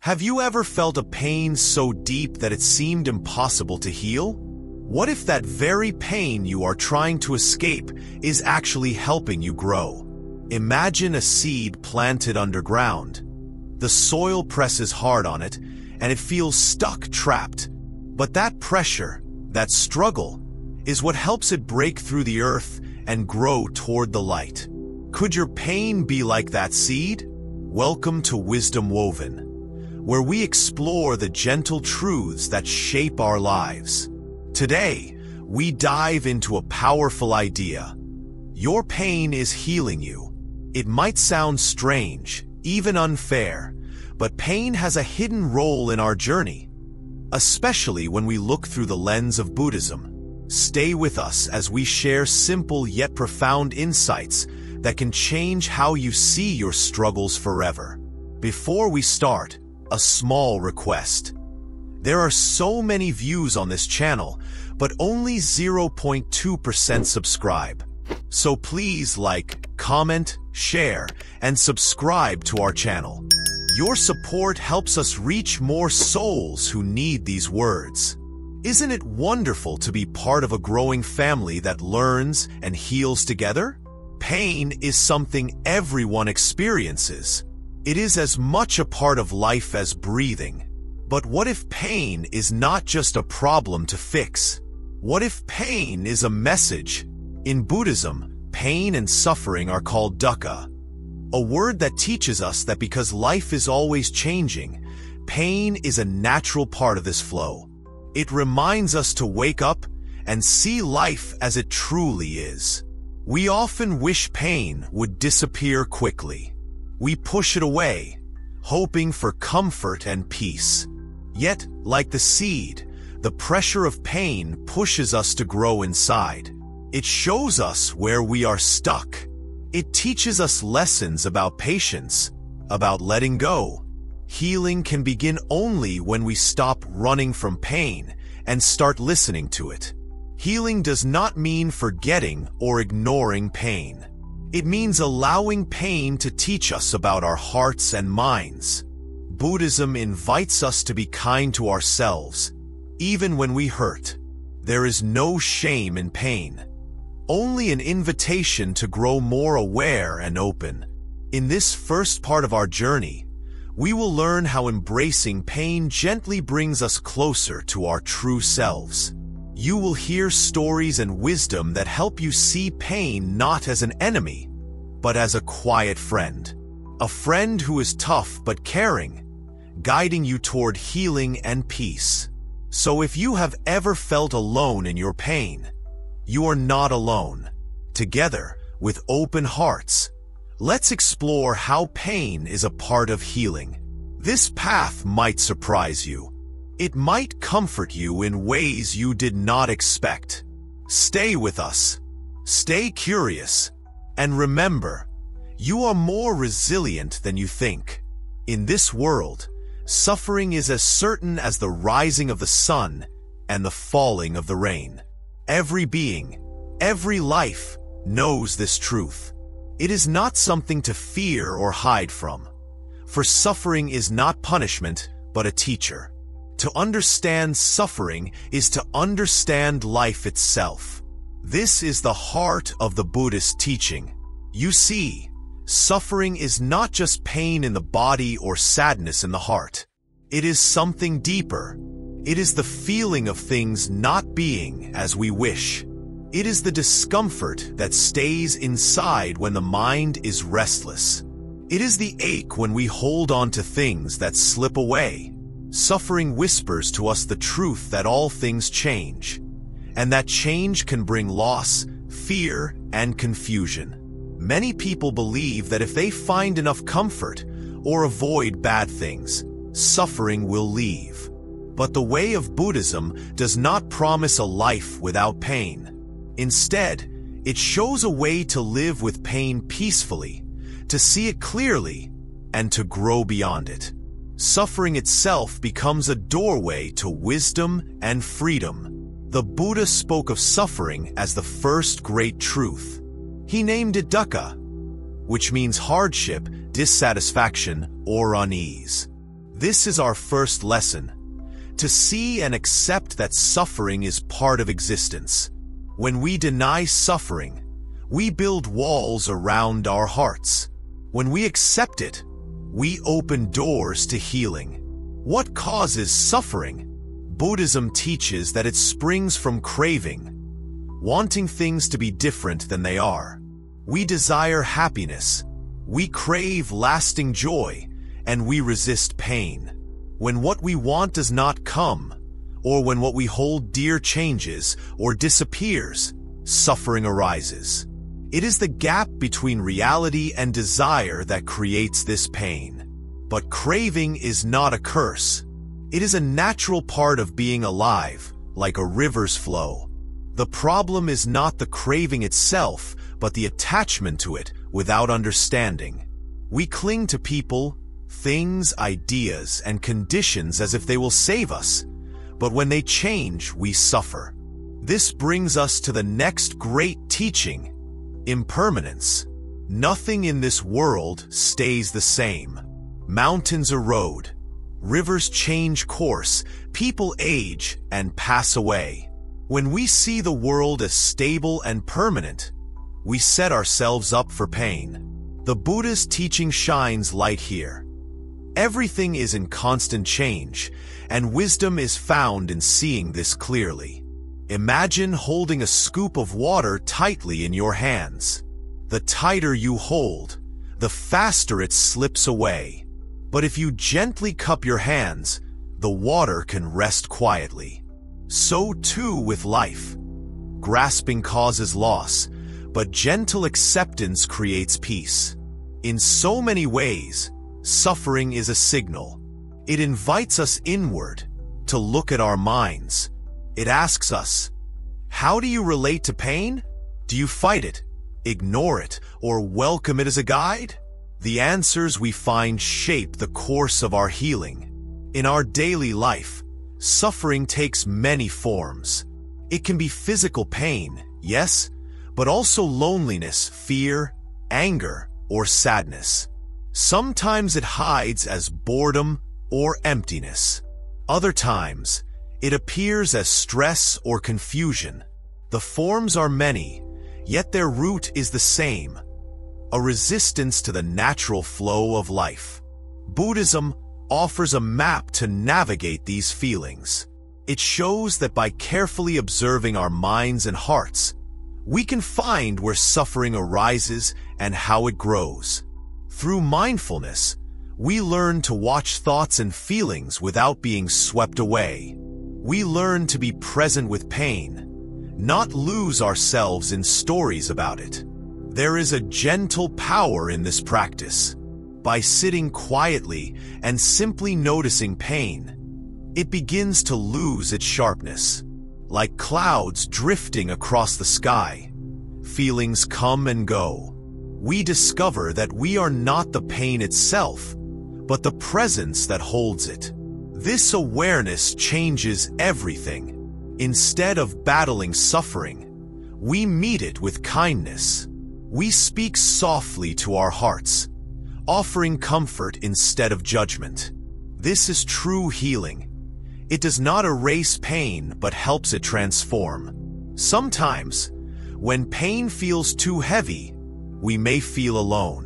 Have you ever felt a pain so deep that it seemed impossible to heal? What if that very pain you are trying to escape is actually helping you grow? Imagine a seed planted underground. The soil presses hard on it, and it feels stuck, trapped. But that pressure, that struggle, is what helps it break through the earth and grow toward the light. Could your pain be like that seed? Welcome to Wisdom Woven, where we explore the gentle truths that shape our lives. Today, we dive into a powerful idea. Your pain is healing you. It might sound strange, even unfair, but pain has a hidden role in our journey, especially when we look through the lens of Buddhism. Stay with us as we share simple yet profound insights that can change how you see your struggles forever. Before we start, a small request. There are so many views on this channel, but only 0.2% subscribe. So please like, comment, share, and subscribe to our channel. Your support helps us reach more souls who need these words. Isn't it wonderful to be part of a growing family that learns and heals together? Pain is something everyone experiences. It is as much a part of life as breathing. But what if pain is not just a problem to fix? What if pain is a message? In Buddhism, pain and suffering are called dukkha, a word that teaches us that because life is always changing, pain is a natural part of this flow. It reminds us to wake up and see life as it truly is. We often wish pain would disappear quickly. We push it away, hoping for comfort and peace. Yet, like the seed, the pressure of pain pushes us to grow inside. It shows us where we are stuck. It teaches us lessons about patience, about letting go. Healing can begin only when we stop running from pain and start listening to it. Healing does not mean forgetting or ignoring pain. It means allowing pain to teach us about our hearts and minds. Buddhism invites us to be kind to ourselves, even when we hurt. There is no shame in pain, only an invitation to grow more aware and open. In this first part of our journey, we will learn how embracing pain gently brings us closer to our true selves. You will hear stories and wisdom that help you see pain not as an enemy, but as a quiet friend. A friend who is tough but caring, guiding you toward healing and peace. So if you have ever felt alone in your pain, you are not alone. Together, with open hearts, let's explore how pain is a part of healing. This path might surprise you. It might comfort you in ways you did not expect. Stay with us. Stay curious. And remember, you are more resilient than you think. In this world, suffering is as certain as the rising of the sun and the falling of the rain. Every being, every life, knows this truth. It is not something to fear or hide from. For suffering is not punishment, but a teacher. To understand suffering is to understand life itself. This is the heart of the Buddhist teaching. You see, suffering is not just pain in the body or sadness in the heart. It is something deeper. It is the feeling of things not being as we wish. It is the discomfort that stays inside when the mind is restless. It is the ache when we hold on to things that slip away. Suffering whispers to us the truth that all things change, and that change can bring loss, fear, and confusion. Many people believe that if they find enough comfort or avoid bad things, suffering will leave. But the way of Buddhism does not promise a life without pain. Instead, it shows a way to live with pain peacefully, to see it clearly, and to grow beyond it. Suffering itself becomes a doorway to wisdom and freedom. The Buddha spoke of suffering as the first great truth. He named it dukkha, which means hardship, dissatisfaction, or unease. This is our first lesson: to see and accept that suffering is part of existence. When we deny suffering, we build walls around our hearts. When we accept it, we open doors to healing. What causes suffering? Buddhism teaches that it springs from craving, wanting things to be different than they are. We desire happiness, we crave lasting joy, and we resist pain. When what we want does not come, or when what we hold dear changes or disappears, suffering arises. It is the gap between reality and desire that creates this pain. But craving is not a curse. It is a natural part of being alive, like a river's flow. The problem is not the craving itself, but the attachment to it without understanding. We cling to people, things, ideas, and conditions as if they will save us, but when they change, we suffer. This brings us to the next great teaching: impermanence. Nothing in this world stays the same. Mountains erode, rivers change course, people age and pass away. When we see the world as stable and permanent, we set ourselves up for pain. The Buddha's teaching shines light here. Everything is in constant change, and wisdom is found in seeing this clearly. Imagine holding a scoop of water tightly in your hands. The tighter you hold, the faster it slips away. But if you gently cup your hands, the water can rest quietly. So too with life. Grasping causes loss, but gentle acceptance creates peace. In so many ways, suffering is a signal. It invites us inward, to look at our minds. It asks us, how do you relate to pain? Do you fight it, ignore it, or welcome it as a guide? The answers we find shape the course of our healing. In our daily life, suffering takes many forms. It can be physical pain, yes, but also loneliness, fear, anger, or sadness. Sometimes it hides as boredom or emptiness. Other times, it appears as stress or confusion. The forms are many, yet their root is the same: a resistance to the natural flow of life. Buddhism offers a map to navigate these feelings. It shows that by carefully observing our minds and hearts, we can find where suffering arises and how it grows. Through mindfulness, we learn to watch thoughts and feelings without being swept away. We learn to be present with pain, not lose ourselves in stories about it. There is a gentle power in this practice. By sitting quietly and simply noticing pain, it begins to lose its sharpness. Like clouds drifting across the sky, feelings come and go. We discover that we are not the pain itself, but the presence that holds it. This awareness changes everything. Instead of battling suffering, we meet it with kindness. We speak softly to our hearts, offering comfort instead of judgment. This is true healing. It does not erase pain, but helps it transform. Sometimes, when pain feels too heavy, we may feel alone.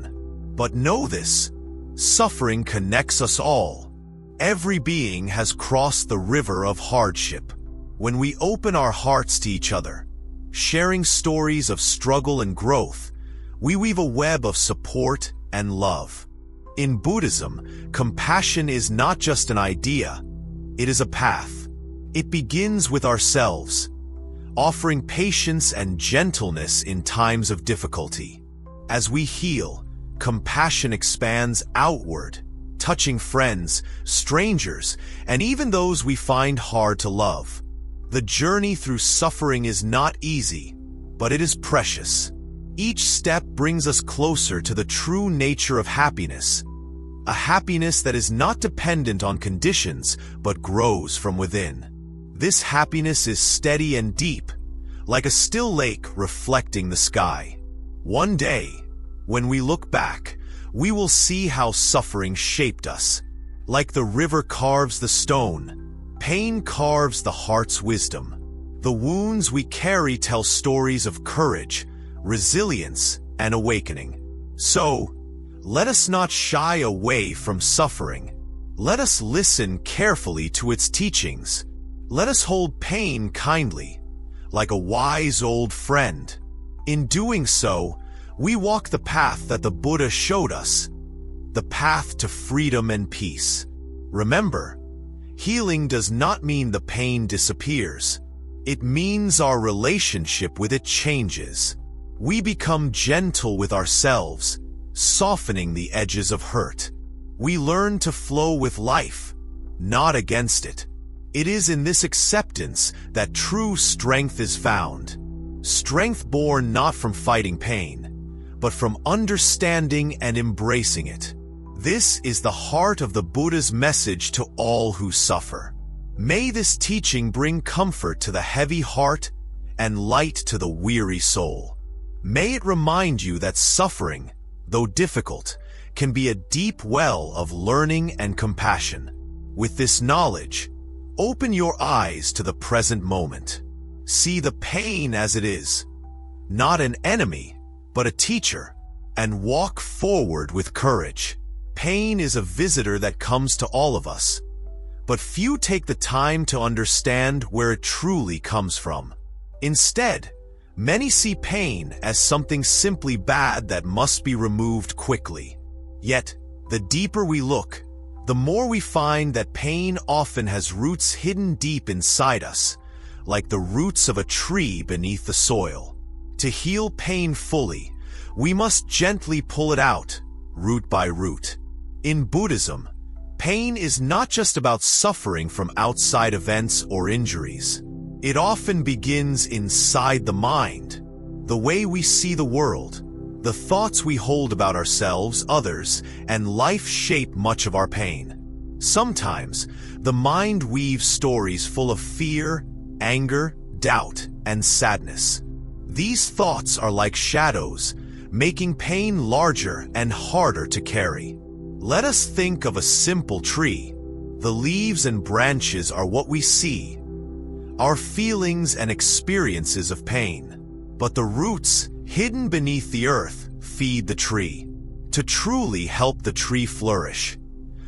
But know this: suffering connects us all. Every being has crossed the river of hardship. When we open our hearts to each other, sharing stories of struggle and growth, we weave a web of support and love. In Buddhism, compassion is not just an idea, it is a path. It begins with ourselves, offering patience and gentleness in times of difficulty. As we heal, compassion expands outward, touching friends, strangers, and even those we find hard to love. The journey through suffering is not easy, but it is precious. Each step brings us closer to the true nature of happiness, a happiness that is not dependent on conditions, but grows from within. This happiness is steady and deep, like a still lake reflecting the sky. One day, when we look back, we will see how suffering shaped us, Like the river carves the stone, pain carves the heart's wisdom. The wounds we carry tell stories of courage, resilience, and awakening. So, let us not shy away from suffering. Let us listen carefully to its teachings. Let us hold pain kindly, like a wise old friend. In doing so, we walk the path that the Buddha showed us, the path to freedom and peace. Remember, healing does not mean the pain disappears. It means our relationship with it changes. We become gentle with ourselves, softening the edges of hurt. We learn to flow with life, not against it. It is in this acceptance that true strength is found. Strength born not from fighting pain, but from understanding and embracing it. This is the heart of the Buddha's message to all who suffer. May this teaching bring comfort to the heavy heart and light to the weary soul. May it remind you that suffering, though difficult, can be a deep well of learning and compassion. With this knowledge, open your eyes to the present moment. See the pain as it is, not an enemy, but a teacher, and walk forward with courage. Pain is a visitor that comes to all of us, but few take the time to understand where it truly comes from. Instead, many see pain as something simply bad that must be removed quickly. Yet, the deeper we look, the more we find that pain often has roots hidden deep inside us, like the roots of a tree beneath the soil. To heal pain fully, we must gently pull it out, root by root. In Buddhism, pain is not just about suffering from outside events or injuries. It often begins inside the mind, the way we see the world. The thoughts we hold about ourselves, others, and life shape much of our pain. Sometimes, the mind weaves stories full of fear, anger, doubt, and sadness. These thoughts are like shadows, making pain larger and harder to carry. Let us think of a simple tree. The leaves and branches are what we see, our feelings and experiences of pain. But the roots, hidden beneath the earth, feed the tree. To truly help the tree flourish,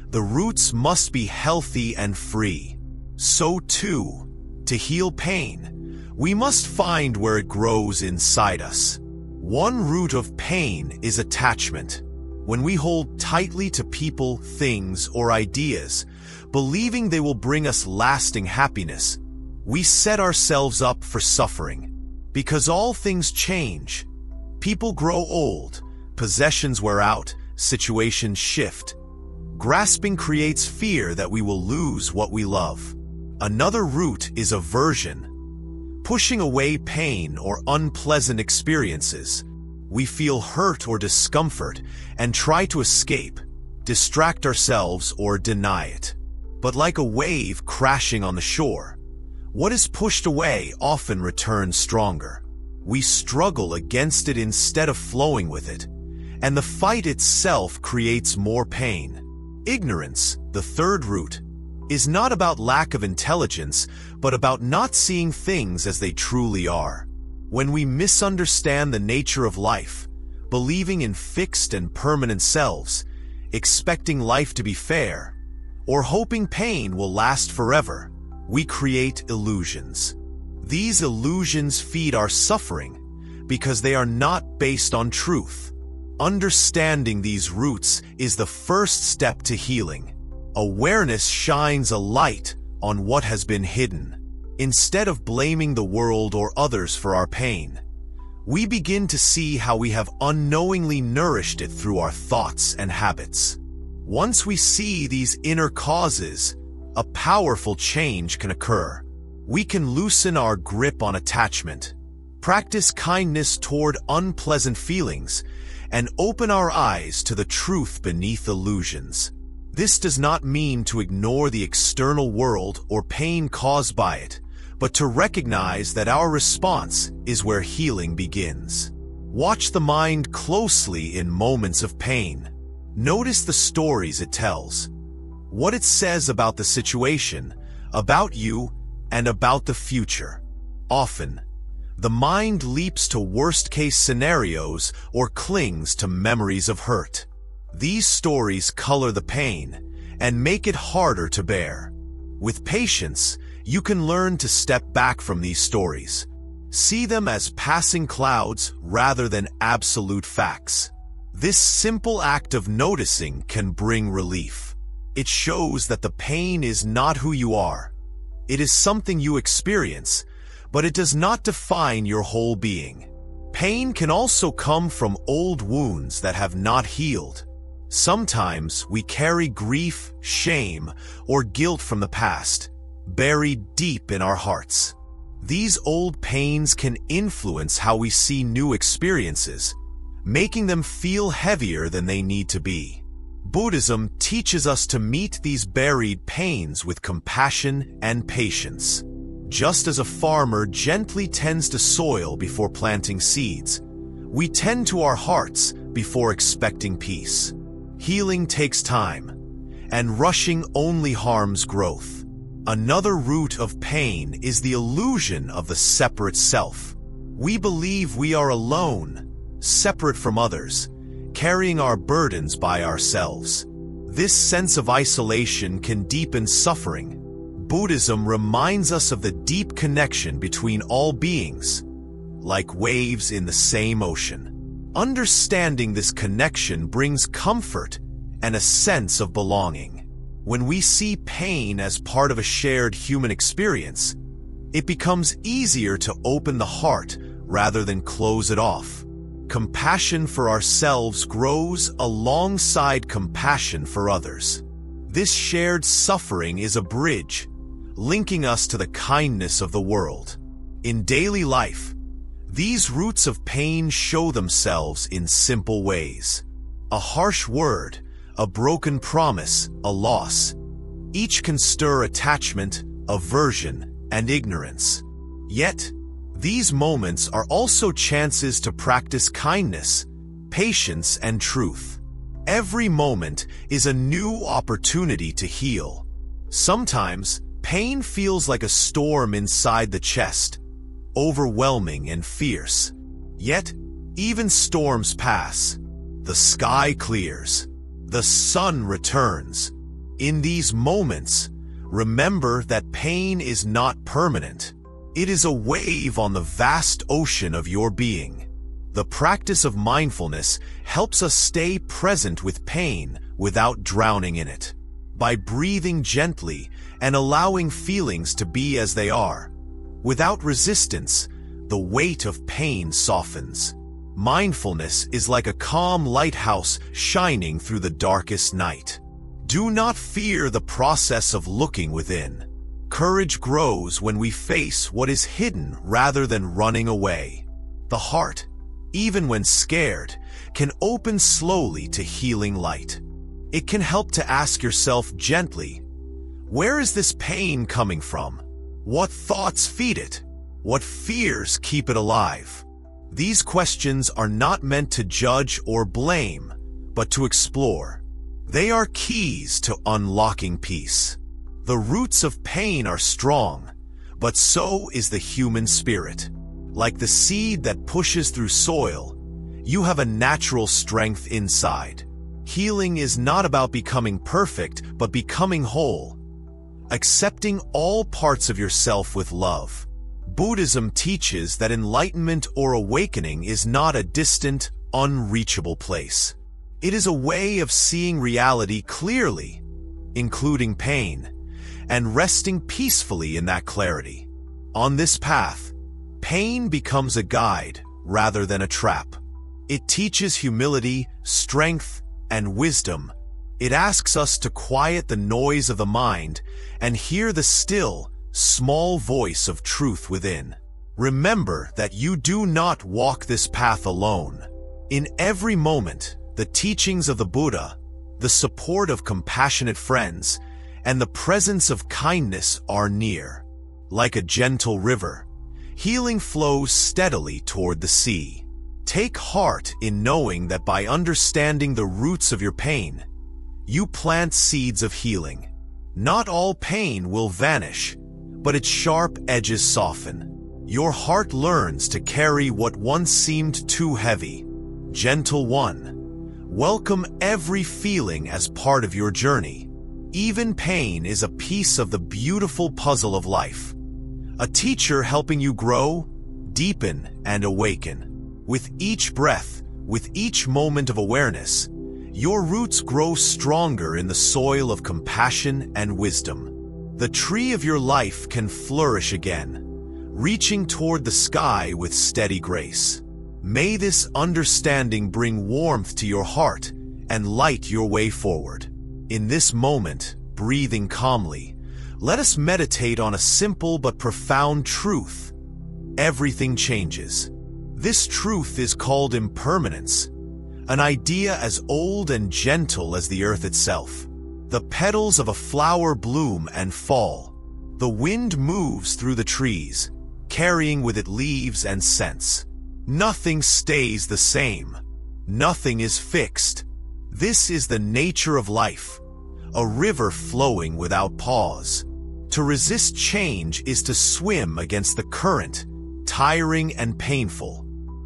the roots must be healthy and free. So too, to heal pain, we must find where it grows inside us. One root of pain is attachment. When we hold tightly to people, things, or ideas, believing they will bring us lasting happiness, we set ourselves up for suffering. Because all things change. People grow old, possessions wear out, situations shift. Grasping creates fear that we will lose what we love. Another root is aversion, pushing away pain or unpleasant experiences. We feel hurt or discomfort and try to escape, distract ourselves, or deny it. But like a wave crashing on the shore, what is pushed away often returns stronger. We struggle against it instead of flowing with it, and the fight itself creates more pain. Ignorance, the third root, is not about lack of intelligence, but about not seeing things as they truly are. When we misunderstand the nature of life, believing in fixed and permanent selves, expecting life to be fair, or hoping pain will last forever, we create illusions. These illusions feed our suffering because they are not based on truth. Understanding these roots is the first step to healing. Awareness shines a light on what has been hidden. Instead of blaming the world or others for our pain, we begin to see how we have unknowingly nourished it through our thoughts and habits. Once we see these inner causes, a powerful change can occur. We can loosen our grip on attachment, practice kindness toward unpleasant feelings, and open our eyes to the truth beneath illusions. This does not mean to ignore the external world or pain caused by it, but to recognize that our response is where healing begins. Watch the mind closely in moments of pain. Notice the stories it tells. what it says about the situation, about you, and about the future. Often, the mind leaps to worst-case scenarios or clings to memories of hurt. These stories color the pain and make it harder to bear. With patience, you can learn to step back from these stories. See them as passing clouds rather than absolute facts. This simple act of noticing can bring relief. It shows that the pain is not who you are. It is something you experience, but it does not define your whole being. Pain can also come from old wounds that have not healed. Sometimes we carry grief, shame, or guilt from the past, buried deep in our hearts. These old pains can influence how we see new experiences, making them feel heavier than they need to be. Buddhism teaches us to meet these buried pains with compassion and patience. Just as a farmer gently tends to soil before planting seeds, we tend to our hearts before expecting peace. Healing takes time, and rushing only harms growth. Another root of pain is the illusion of the separate self. We believe we are alone, separate from others, carrying our burdens by ourselves. This sense of isolation can deepen suffering. Buddhism reminds us of the deep connection between all beings, like waves in the same ocean. Understanding this connection brings comfort and a sense of belonging. When we see pain as part of a shared human experience, it becomes easier to open the heart rather than close it off. Compassion for ourselves grows alongside compassion for others. This shared suffering is a bridge, linking us to the kindness of the world. In daily life, these roots of pain show themselves in simple ways. A harsh word, a broken promise, a loss. Each can stir attachment, aversion, and ignorance. Yet, these moments are also chances to practice kindness, patience, and truth. Every moment is a new opportunity to heal. Sometimes, pain feels like a storm inside the chest, overwhelming and fierce. Yet, even storms pass. The sky clears. The sun returns. In these moments, remember that pain is not permanent. It is a wave on the vast ocean of your being. The practice of mindfulness helps us stay present with pain without drowning in it. By breathing gently and allowing feelings to be as they are, without resistance, the weight of pain softens. Mindfulness is like a calm lighthouse shining through the darkest night. Do not fear the process of looking within. Courage grows when we face what is hidden rather than running away. The heart, even when scared, can open slowly to healing light. It can help to ask yourself gently, where is this pain coming from? What thoughts feed it? What fears keep it alive? These questions are not meant to judge or blame, but to explore. They are keys to unlocking peace. The roots of pain are strong, but so is the human spirit. Like the seed that pushes through soil, you have a natural strength inside. Healing is not about becoming perfect, but becoming whole, accepting all parts of yourself with love. Buddhism teaches that enlightenment or awakening is not a distant, unreachable place. It is a way of seeing reality clearly, including pain, and resting peacefully in that clarity. On this path, pain becomes a guide rather than a trap. It teaches humility, strength, and wisdom. It asks us to quiet the noise of the mind and hear the still, small voice of truth within. Remember that you do not walk this path alone. In every moment, the teachings of the Buddha, the support of compassionate friends, and the presence of kindness are near. Like a gentle river, healing flows steadily toward the sea. Take heart in knowing that by understanding the roots of your pain, you plant seeds of healing. Not all pain will vanish, but its sharp edges soften. Your heart learns to carry what once seemed too heavy. Gentle one, welcome every feeling as part of your journey. Even pain is a piece of the beautiful puzzle of life. A teacher helping you grow, deepen, and awaken. With each breath, with each moment of awareness, your roots grow stronger in the soil of compassion and wisdom. The tree of your life can flourish again, reaching toward the sky with steady grace. May this understanding bring warmth to your heart and light your way forward. In this moment, breathing calmly, let us meditate on a simple but profound truth. Everything changes. This truth is called impermanence, an idea as old and gentle as the earth itself. The petals of a flower bloom and fall. The wind moves through the trees, carrying with it leaves and scents. Nothing stays the same. Nothing is fixed. This is the nature of life, a river flowing without pause. To resist change is to swim against the current, tiring and painful.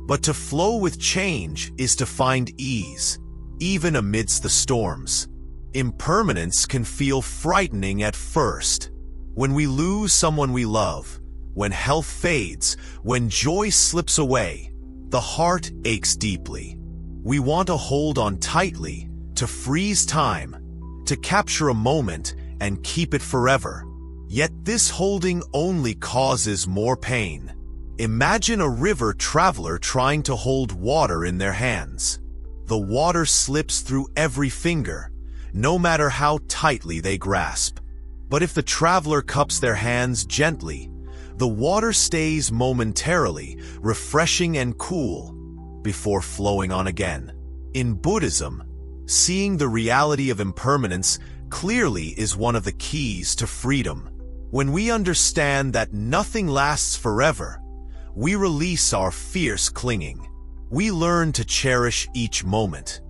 But to flow with change is to find ease, even amidst the storms. Impermanence can feel frightening at first. When we lose someone we love, when health fades, when joy slips away, the heart aches deeply. We want to hold on tightly, to freeze time, to capture a moment and keep it forever. Yet this holding only causes more pain. Imagine a river traveler trying to hold water in their hands. The water slips through every finger, no matter how tightly they grasp. But if the traveler cups their hands gently, the water stays momentarily refreshing and cool before flowing on again. In Buddhism, seeing the reality of impermanence clearly is one of the keys to freedom. When we understand that nothing lasts forever, we release our fierce clinging. We learn to cherish each moment,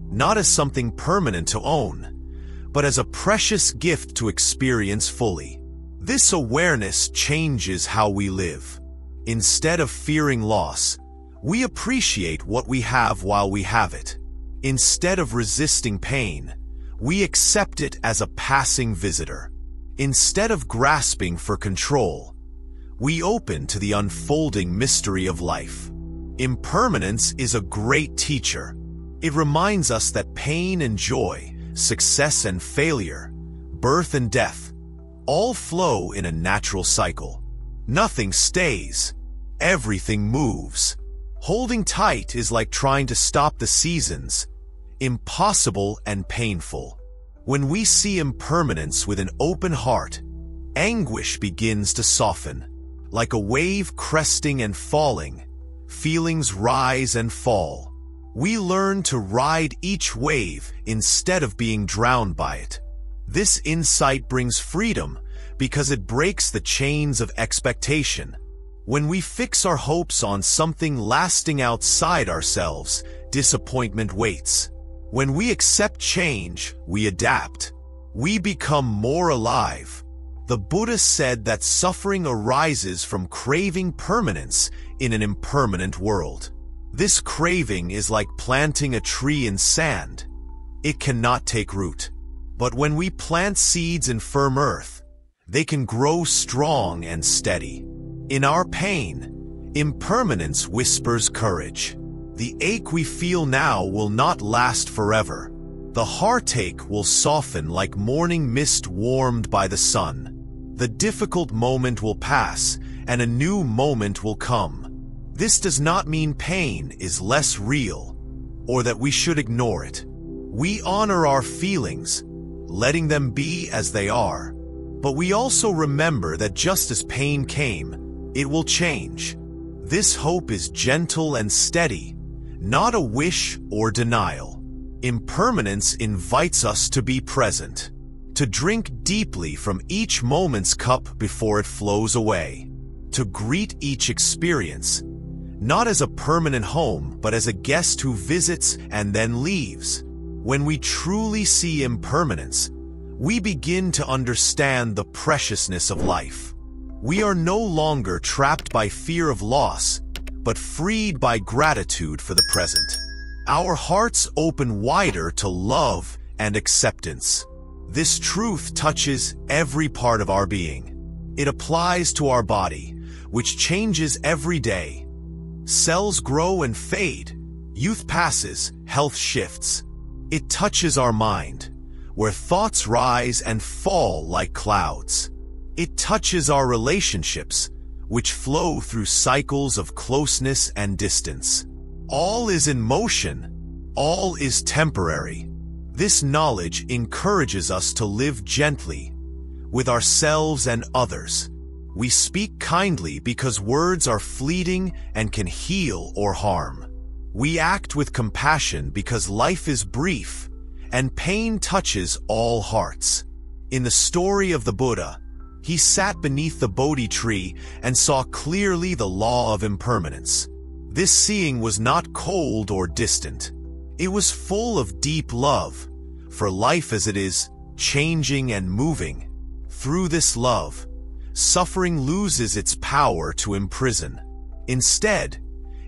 not as something permanent to own, but as a precious gift to experience fully. This awareness changes how we live. Instead of fearing loss, we appreciate what we have while we have it. Instead of resisting pain, we accept it as a passing visitor. Instead of grasping for control, we open to the unfolding mystery of life. Impermanence is a great teacher. It reminds us that pain and joy, success and failure, birth and death, all flow in a natural cycle. Nothing stays. Everything moves. Holding tight is like trying to stop the seasons, impossible and painful. When we see impermanence with an open heart, anguish begins to soften. Like a wave cresting and falling, feelings rise and fall. We learn to ride each wave instead of being drowned by it. This insight brings freedom because it breaks the chains of expectation. When we fix our hopes on something lasting outside ourselves, disappointment waits. When we accept change, we adapt. We become more alive. The Buddha said that suffering arises from craving permanence in an impermanent world. This craving is like planting a tree in sand. It cannot take root. But when we plant seeds in firm earth, they can grow strong and steady. In our pain, impermanence whispers courage. The ache we feel now will not last forever. The heartache will soften like morning mist warmed by the sun. The difficult moment will pass, and a new moment will come. This does not mean pain is less real, or that we should ignore it. We honor our feelings, letting them be as they are. But we also remember that just as pain came, it will change. This hope is gentle and steady, not a wish or denial. Impermanence invites us to be present, to drink deeply from each moment's cup before it flows away, to greet each experience, not as a permanent home, but as a guest who visits and then leaves. When we truly see impermanence, we begin to understand the preciousness of life. We are no longer trapped by fear of loss, but freed by gratitude for the present. Our hearts open wider to love and acceptance. This truth touches every part of our being. It applies to our body, which changes every day. Cells grow and fade. Youth passes, health shifts. It touches our mind, where thoughts rise and fall like clouds. It touches our relationships, which flow through cycles of closeness and distance. All is in motion. All is temporary. This knowledge encourages us to live gently with ourselves and others. We speak kindly because words are fleeting and can heal or harm. We act with compassion because life is brief and pain touches all hearts. In the story of the Buddha, he sat beneath the Bodhi tree and saw clearly the law of impermanence. This seeing was not cold or distant. It was full of deep love for life as it is, changing and moving. Through this love, suffering loses its power to imprison. Instead,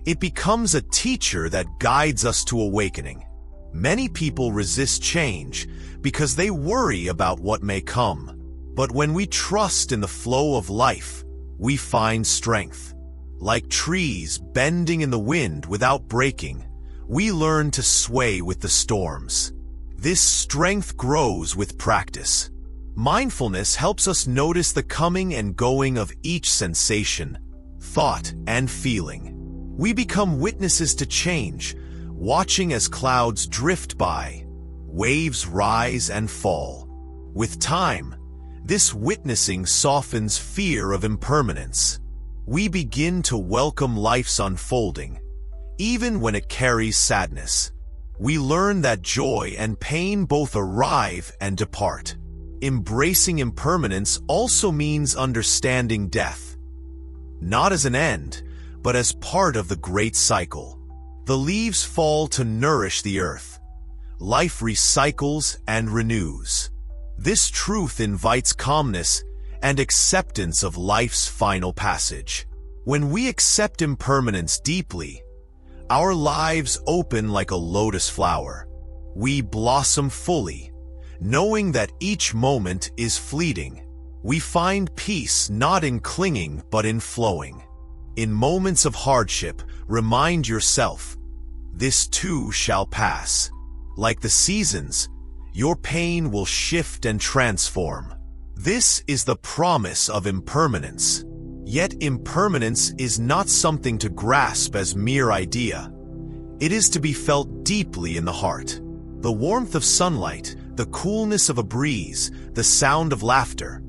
it becomes a teacher that guides us to awakening. Many people resist change because they worry about what may come. But when we trust in the flow of life, we find strength. Like trees bending in the wind without breaking, we learn to sway with the storms. This strength grows with practice. Mindfulness helps us notice the coming and going of each sensation, thought, and feeling. We become witnesses to change, watching as clouds drift by, waves rise and fall. With time, this witnessing softens fear of impermanence. We begin to welcome life's unfolding, even when it carries sadness. We learn that joy and pain both arrive and depart. Embracing impermanence also means understanding death, not as an end, but as part of the great cycle. The leaves fall to nourish the earth. Life recycles and renews. This truth invites calmness and acceptance of life's final passage. When we accept impermanence deeply, our lives open like a lotus flower. We blossom fully, knowing that each moment is fleeting. We find peace not in clinging but in flowing. In moments of hardship, remind yourself, this too shall pass. Like the seasons, your pain will shift and transform. This is the promise of impermanence. Yet impermanence is not something to grasp as mere idea. It is to be felt deeply in the heart. The warmth of sunlight, the coolness of a breeze, the sound of laughter.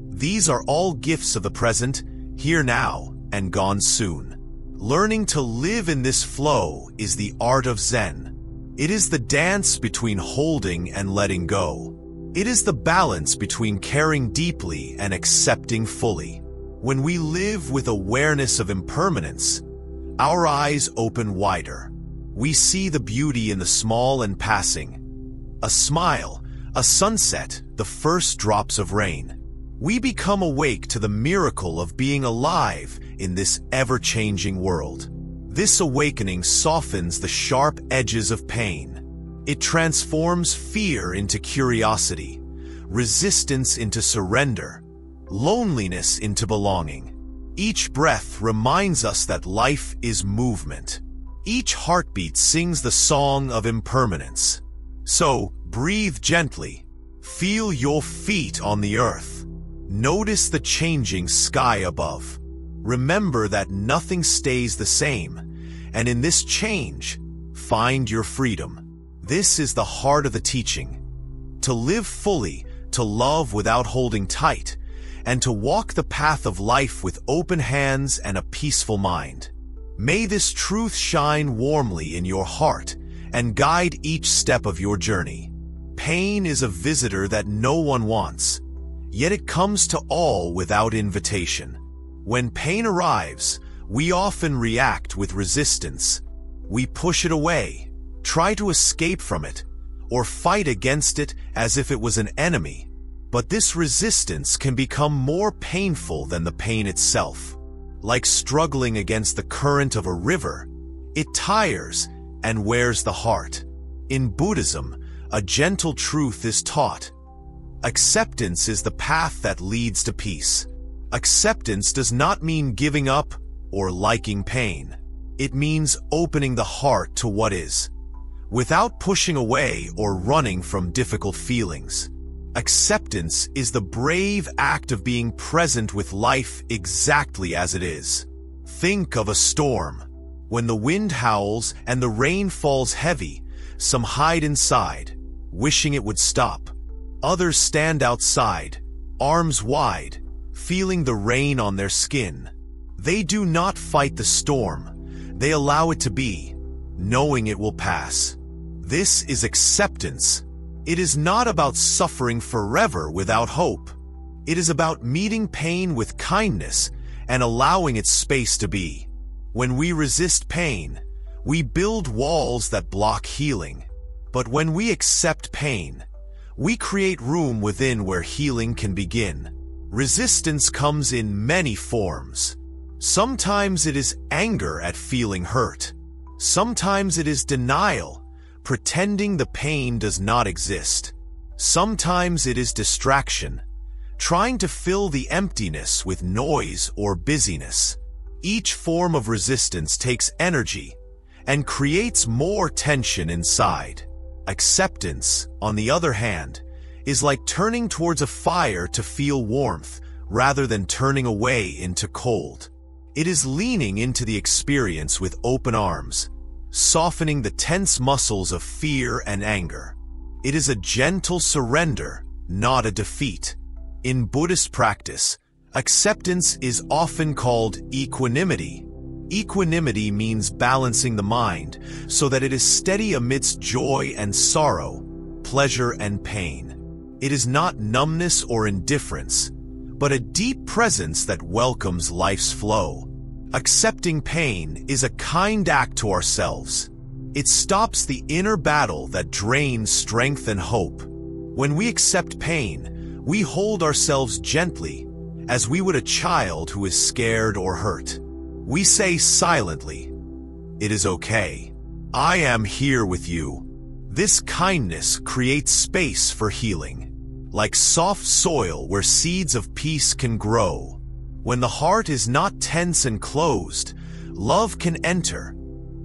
These are all gifts of the present, here now and gone soon. Learning to live in this flow is the art of Zen. It is the dance between holding and letting go. It is the balance between caring deeply and accepting fully. When we live with awareness of impermanence, our eyes open wider. We see the beauty in the small and passing. A smile, a sunset, the first drops of rain. We become awake to the miracle of being alive in this ever-changing world. This awakening softens the sharp edges of pain. It transforms fear into curiosity, resistance into surrender, loneliness into belonging. Each breath reminds us that life is movement. Each heartbeat sings the song of impermanence. So, breathe gently. Feel your feet on the earth. Notice the changing sky above. Remember that nothing stays the same, and in this change, find your freedom. This is the heart of the teaching. To live fully, to love without holding tight, and to walk the path of life with open hands and a peaceful mind. May this truth shine warmly in your heart and guide each step of your journey. Pain is a visitor that no one wants, yet it comes to all without invitation. When pain arrives, we often react with resistance. We push it away, try to escape from it, or fight against it as if it was an enemy. But this resistance can become more painful than the pain itself. Like struggling against the current of a river, it tires and wears the heart. In Buddhism, a gentle truth is taught. Acceptance is the path that leads to peace. Acceptance does not mean giving up or liking pain. It means opening the heart to what is, without pushing away or running from difficult feelings. Acceptance is the brave act of being present with life exactly as it is. Think of a storm. When the wind howls and the rain falls heavy, some hide inside, wishing it would stop. Others stand outside, arms wide, feeling the rain on their skin. They do not fight the storm. They allow it to be, knowing it will pass. This is acceptance. It is not about suffering forever without hope. It is about meeting pain with kindness and allowing its space to be. When we resist pain, we build walls that block healing. But when we accept pain, we create room within where healing can begin. Resistance comes in many forms. Sometimes it is anger at feeling hurt. Sometimes it is denial, pretending the pain does not exist. Sometimes it is distraction, trying to fill the emptiness with noise or busyness. Each form of resistance takes energy and creates more tension inside. Acceptance, on the other hand, is like turning towards a fire to feel warmth rather than turning away into cold. It is leaning into the experience with open arms, softening the tense muscles of fear and anger. It is a gentle surrender, not a defeat. In Buddhist practice, acceptance is often called equanimity. Equanimity means balancing the mind so that it is steady amidst joy and sorrow, pleasure and pain. It is not numbness or indifference, but a deep presence that welcomes life's flow. Accepting pain is a kind act to ourselves. It stops the inner battle that drains strength and hope. When we accept pain, we hold ourselves gently, as we would a child who is scared or hurt. We say silently, "It is okay. I am here with you." This kindness creates space for healing, like soft soil where seeds of peace can grow. When the heart is not tense and closed, love can enter,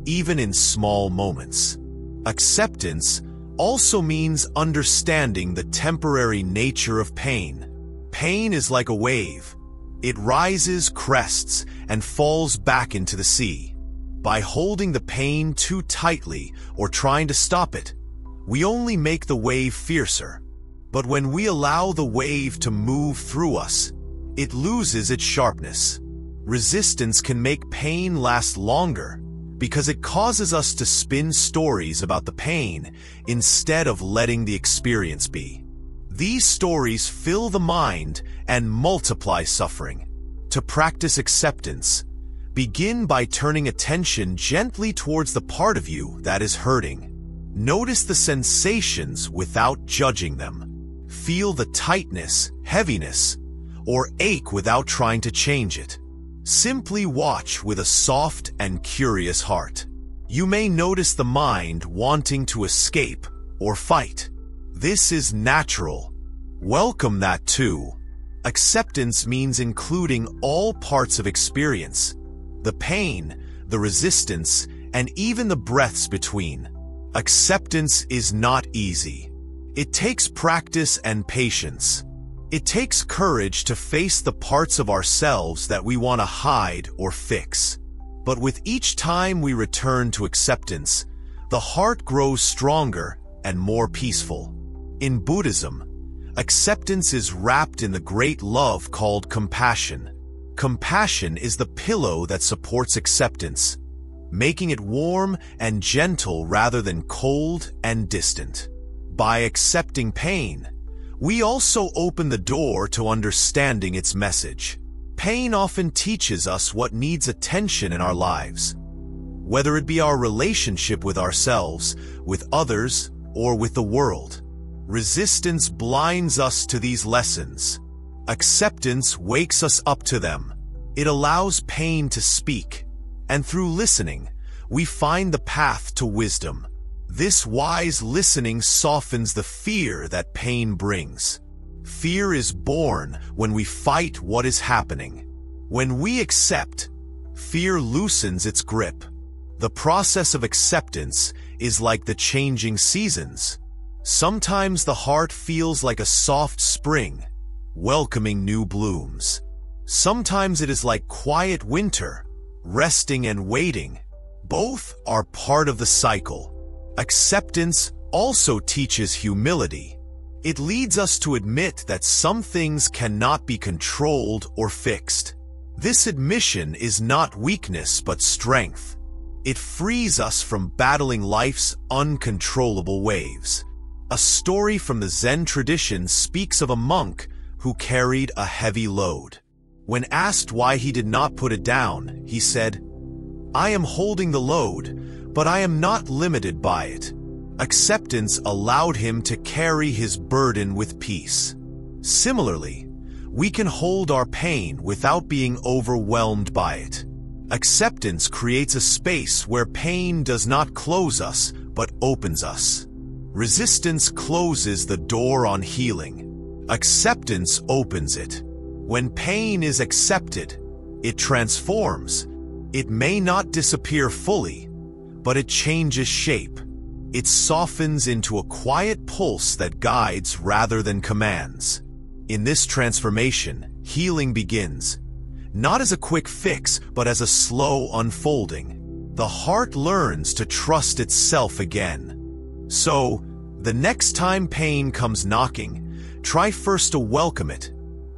even in small moments. Acceptance also means understanding the temporary nature of pain. Pain is like a wave. It rises, crests, and falls back into the sea. By holding the pain too tightly or trying to stop it, we only make the wave fiercer. But when we allow the wave to move through us, it loses its sharpness. Resistance can make pain last longer because it causes us to spin stories about the pain instead of letting the experience be. These stories fill the mind and multiply suffering. To practice acceptance, begin by turning attention gently towards the part of you that is hurting. Notice the sensations without judging them. Feel the tightness, heaviness, or ache without trying to change it. Simply watch with a soft and curious heart. You may notice the mind wanting to escape or fight. This is natural. Welcome that too. Acceptance means including all parts of experience, the pain, the resistance, and even the breaths between. Acceptance is not easy. It takes practice and patience. It takes courage to face the parts of ourselves that we want to hide or fix. But with each time we return to acceptance, the heart grows stronger and more peaceful. In Buddhism, acceptance is wrapped in the great love called compassion. Compassion is the pillow that supports acceptance, making it warm and gentle rather than cold and distant. By accepting pain, we also open the door to understanding its message. Pain often teaches us what needs attention in our lives, whether it be our relationship with ourselves, with others, or with the world. Resistance blinds us to these lessons. Acceptance wakes us up to them. It allows pain to speak, and through listening, we find the path to wisdom. This wise listening softens the fear that pain brings. Fear is born when we fight what is happening. When we accept, fear loosens its grip. The process of acceptance is like the changing seasons. Sometimes the heart feels like a soft spring, welcoming new blooms. Sometimes it is like quiet winter, resting and waiting. Both are part of the cycle. Acceptance also teaches humility. It leads us to admit that some things cannot be controlled or fixed. This admission is not weakness but strength. It frees us from battling life's uncontrollable waves. A story from the Zen tradition speaks of a monk who carried a heavy load. When asked why he did not put it down, he said, "I am holding the load, but I am not limited by it." Acceptance allowed him to carry his burden with peace. Similarly, we can hold our pain without being overwhelmed by it. Acceptance creates a space where pain does not close us, but opens us. Resistance closes the door on healing. Acceptance opens it. When pain is accepted, it transforms. It may not disappear fully, but it changes shape. It softens into a quiet pulse that guides rather than commands. In this transformation, healing begins, not as a quick fix, but as a slow unfolding. The heart learns to trust itself again. So, the next time pain comes knocking, try first to welcome it,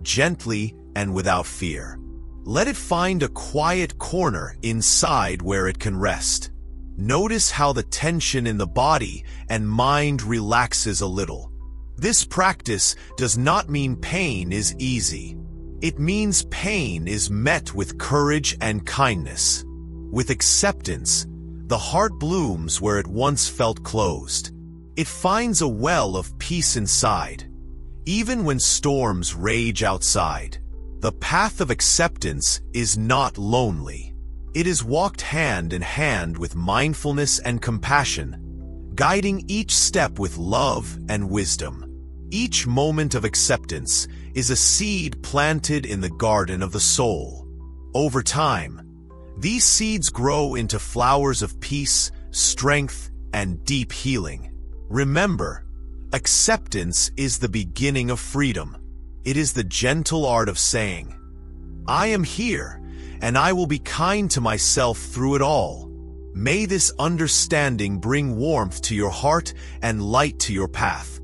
gently and without fear. Let it find a quiet corner inside where it can rest. Notice how the tension in the body and mind relaxes a little. This practice does not mean pain is easy. It means pain is met with courage and kindness. With acceptance, the heart blooms where it once felt closed. It finds a well of peace inside, even when storms rage outside. The path of acceptance is not lonely. It is walked hand in hand with mindfulness and compassion, guiding each step with love and wisdom. Each moment of acceptance is a seed planted in the garden of the soul. Over time, these seeds grow into flowers of peace, strength, and deep healing. Remember, acceptance is the beginning of freedom. It is the gentle art of saying, "I am here, and I will be kind to myself through it all." May this understanding bring warmth to your heart and light to your path,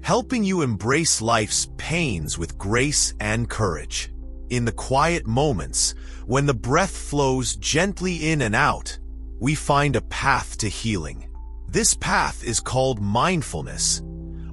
helping you embrace life's pains with grace and courage. In the quiet moments, when the breath flows gently in and out, we find a path to healing. This path is called mindfulness,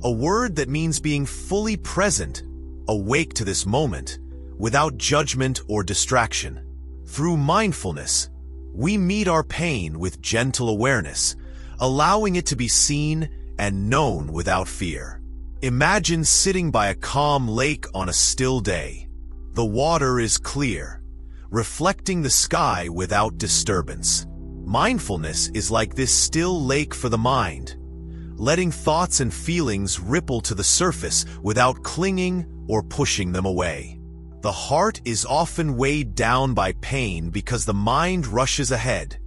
a word that means being fully present, awake to this moment, without judgment or distraction. Through mindfulness, we meet our pain with gentle awareness, allowing it to be seen and known without fear. Imagine sitting by a calm lake on a still day. The water is clear, reflecting the sky without disturbance. Mindfulness is like this still lake for the mind, letting thoughts and feelings ripple to the surface without clinging or pushing them away. The heart is often weighed down by pain because the mind rushes ahead,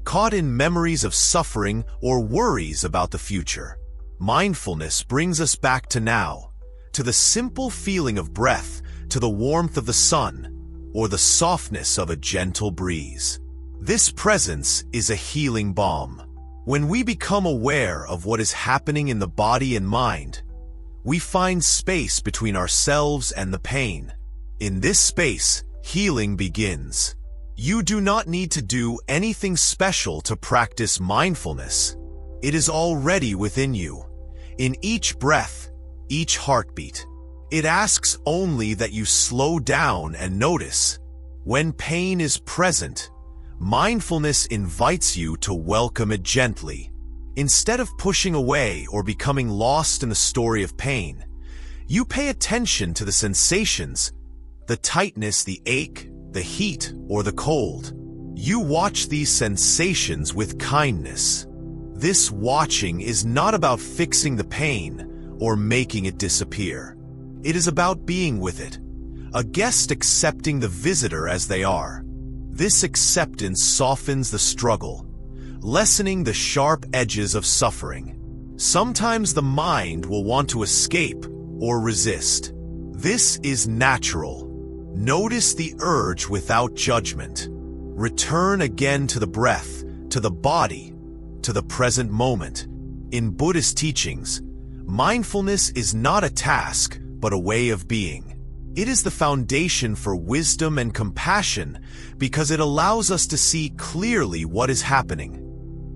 caught in memories of suffering or worries about the future. Mindfulness brings us back to now, to the simple feeling of breath, to the warmth of the sun, or the softness of a gentle breeze. This presence is a healing balm. When we become aware of what is happening in the body and mind, we find space between ourselves and the pain. In this space, healing begins. You do not need to do anything special to practice mindfulness. It is already within you, in each breath, each heartbeat. It asks only that you slow down and notice. When pain is present, mindfulness invites you to welcome it gently. Instead of pushing away or becoming lost in the story of pain, you pay attention to the sensations, the tightness, the ache, the heat, or the cold. You watch these sensations with kindness. This watching is not about fixing the pain or making it disappear. It is about being with it, a guest accepting the visitor as they are. This acceptance softens the struggle, lessening the sharp edges of suffering. Sometimes the mind will want to escape or resist. This is natural. Notice the urge without judgment. Return again to the breath, to the body, to the present moment. In Buddhist teachings, mindfulness is not a task, but a way of being. It is the foundation for wisdom and compassion because it allows us to see clearly what is happening,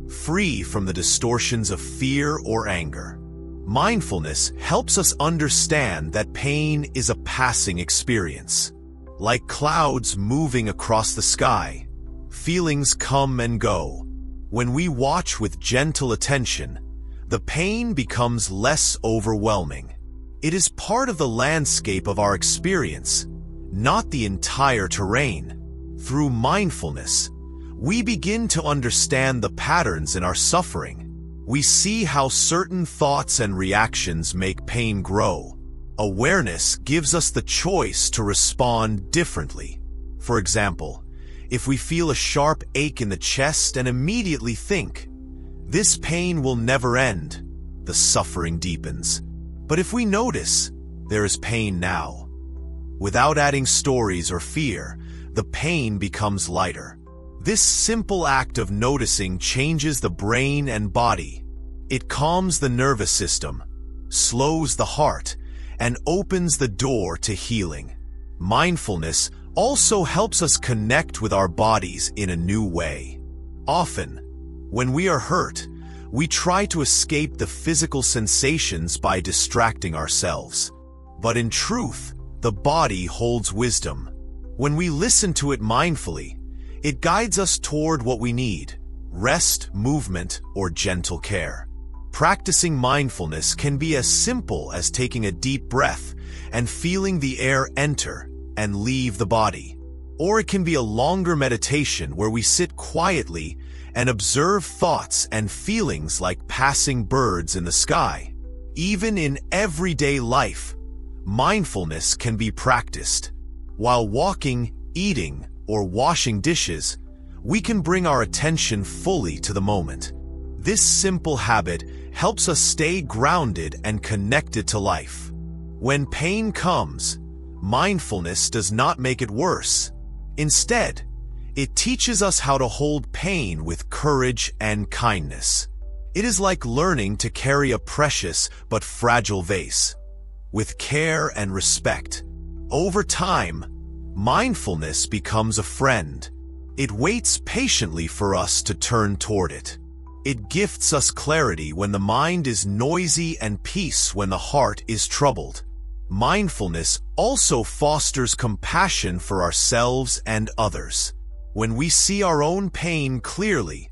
free from the distortions of fear or anger. Mindfulness helps us understand that pain is a passing experience. Like clouds moving across the sky, feelings come and go. When we watch with gentle attention, the pain becomes less overwhelming. It is part of the landscape of our experience, not the entire terrain. Through mindfulness, we begin to understand the patterns in our suffering. We see how certain thoughts and reactions make pain grow. Awareness gives us the choice to respond differently. For example, if we feel a sharp ache in the chest and immediately think, "This pain will never end," the suffering deepens. But if we notice, "There is pain now," without adding stories or fear, the pain becomes lighter. This simple act of noticing changes the brain and body. It calms the nervous system, slows the heart, and opens the door to healing. Mindfulness also helps us connect with our bodies in a new way. Often, when we are hurt, we try to escape the physical sensations by distracting ourselves. But in truth, the body holds wisdom. When we listen to it mindfully, it guides us toward what we need: rest, movement, or gentle care. Practicing mindfulness can be as simple as taking a deep breath and feeling the air enter and leave the body. Or it can be a longer meditation where we sit quietly and observe thoughts and feelings like passing birds in the sky. Even in everyday life, mindfulness can be practiced. While walking, eating, or washing dishes, we can bring our attention fully to the moment. This simple habit helps us stay grounded and connected to life. When pain comes, mindfulness does not make it worse. Instead, it teaches us how to hold pain with courage and kindness. It is like learning to carry a precious but fragile vase, with care and respect. Over time, mindfulness becomes a friend. It waits patiently for us to turn toward it. It gifts us clarity when the mind is noisy and peace when the heart is troubled. Mindfulness also fosters compassion for ourselves and others. When we see our own pain clearly,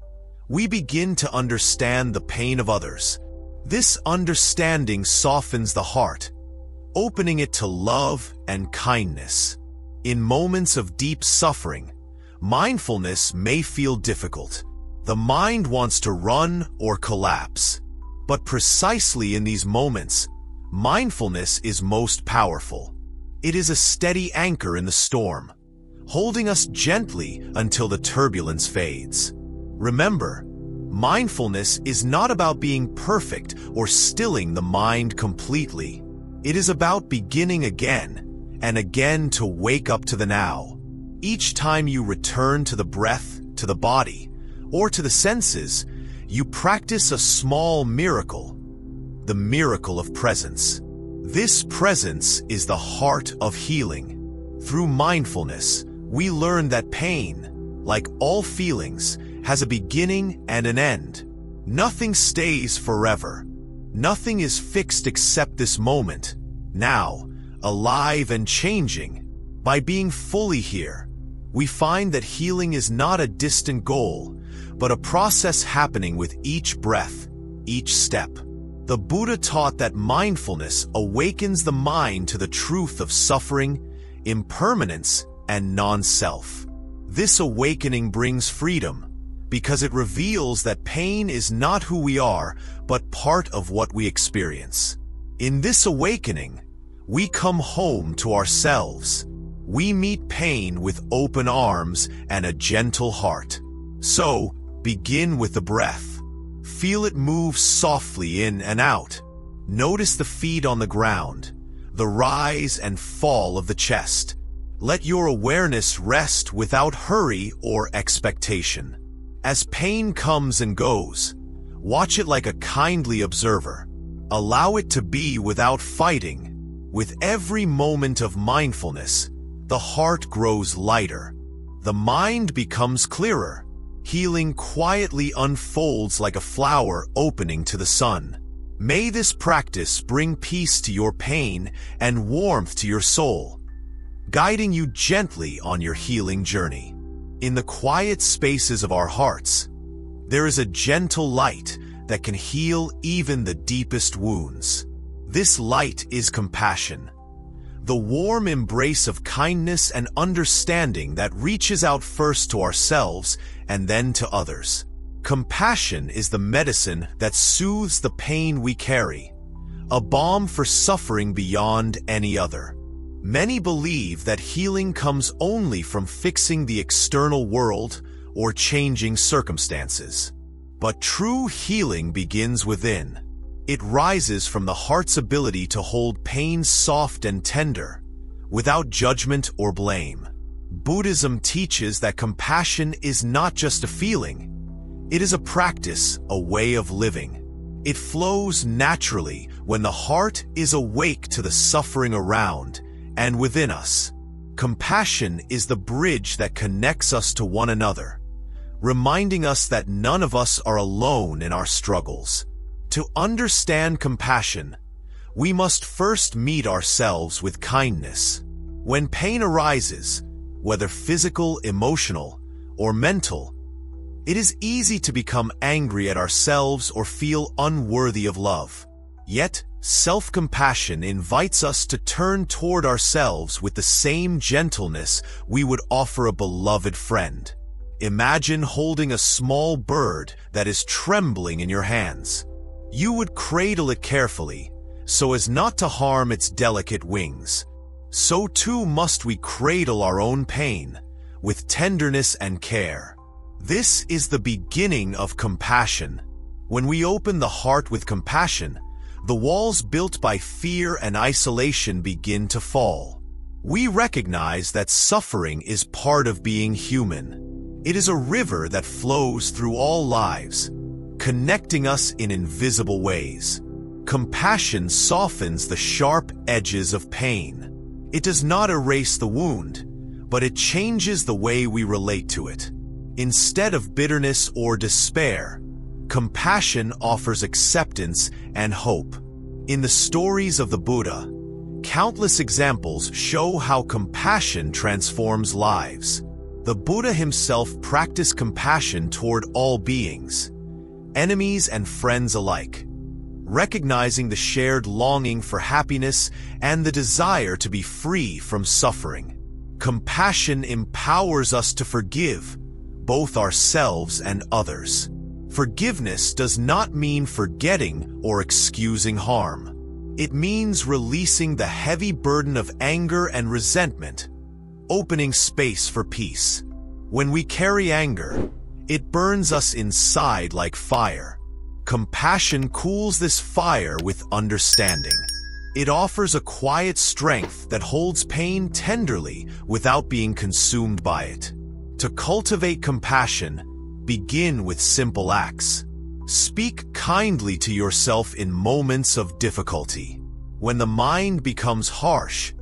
we begin to understand the pain of others. This understanding softens the heart, opening it to love and kindness. In moments of deep suffering, mindfulness may feel difficult. The mind wants to run or collapse. But precisely in these moments, mindfulness is most powerful. It is a steady anchor in the storm, holding us gently until the turbulence fades. Remember, mindfulness is not about being perfect or stilling the mind completely. It is about beginning again and again to wake up to the now. Each time you return to the breath, to the body, or to the senses, you practice a small miracle, the miracle of presence. This presence is the heart of healing. Through mindfulness, we learn that pain, like all feelings, has a beginning and an end. Nothing stays forever. Nothing is fixed except this moment, now, alive and changing. By being fully here, we find that healing is not a distant goal, but a process happening with each breath, each step. The Buddha taught that mindfulness awakens the mind to the truth of suffering, impermanence, and non-self. This awakening brings freedom, because it reveals that pain is not who we are, but part of what we experience. In this awakening, we come home to ourselves. We meet pain with open arms and a gentle heart. So, begin with the breath. Feel it move softly in and out. Notice the feet on the ground, the rise and fall of the chest. Let your awareness rest without hurry or expectation. As pain comes and goes, watch it like a kindly observer. Allow it to be without fighting. With every moment of mindfulness, the heart grows lighter. The mind becomes clearer. Healing quietly unfolds like a flower opening to the sun. May this practice bring peace to your pain and warmth to your soul, guiding you gently on your healing journey. In the quiet spaces of our hearts, there is a gentle light that can heal even the deepest wounds. This light is compassion, the warm embrace of kindness and understanding that reaches out first to ourselves and then to others. Compassion is the medicine that soothes the pain we carry, a balm for suffering beyond any other. Many believe that healing comes only from fixing the external world or changing circumstances. But true healing begins within. It rises from the heart's ability to hold pain soft and tender, without judgment or blame. Buddhism teaches that compassion is not just a feeling. It is a practice, a way of living. It flows naturally when the heart is awake to the suffering around and within us. Compassion is the bridge that connects us to one another, reminding us that none of us are alone in our struggles. To understand compassion, we must first meet ourselves with kindness. When pain arises, whether physical, emotional, or mental, it is easy to become angry at ourselves or feel unworthy of love. Yet, self-compassion invites us to turn toward ourselves with the same gentleness we would offer a beloved friend. Imagine holding a small bird that is trembling in your hands. You would cradle it carefully, so as not to harm its delicate wings. So too must we cradle our own pain, with tenderness and care. This is the beginning of compassion. When we open the heart with compassion, the walls built by fear and isolation begin to fall. We recognize that suffering is part of being human. It is a river that flows through all lives, connecting us in invisible ways. Compassion softens the sharp edges of pain. It does not erase the wound, but it changes the way we relate to it. Instead of bitterness or despair, compassion offers acceptance and hope. In the stories of the Buddha, countless examples show how compassion transforms lives. The Buddha himself practiced compassion toward all beings, enemies and friends alike, recognizing the shared longing for happiness and the desire to be free from suffering. Compassion empowers us to forgive both ourselves and others. Forgiveness does not mean forgetting or excusing harm. It means releasing the heavy burden of anger and resentment, opening space for peace. When we carry anger, it burns us inside like fire. Compassion cools this fire with understanding. It offers a quiet strength that holds pain tenderly without being consumed by it. To cultivate compassion, begin with simple acts. Speak kindly to yourself in moments of difficulty. When the mind becomes harsh,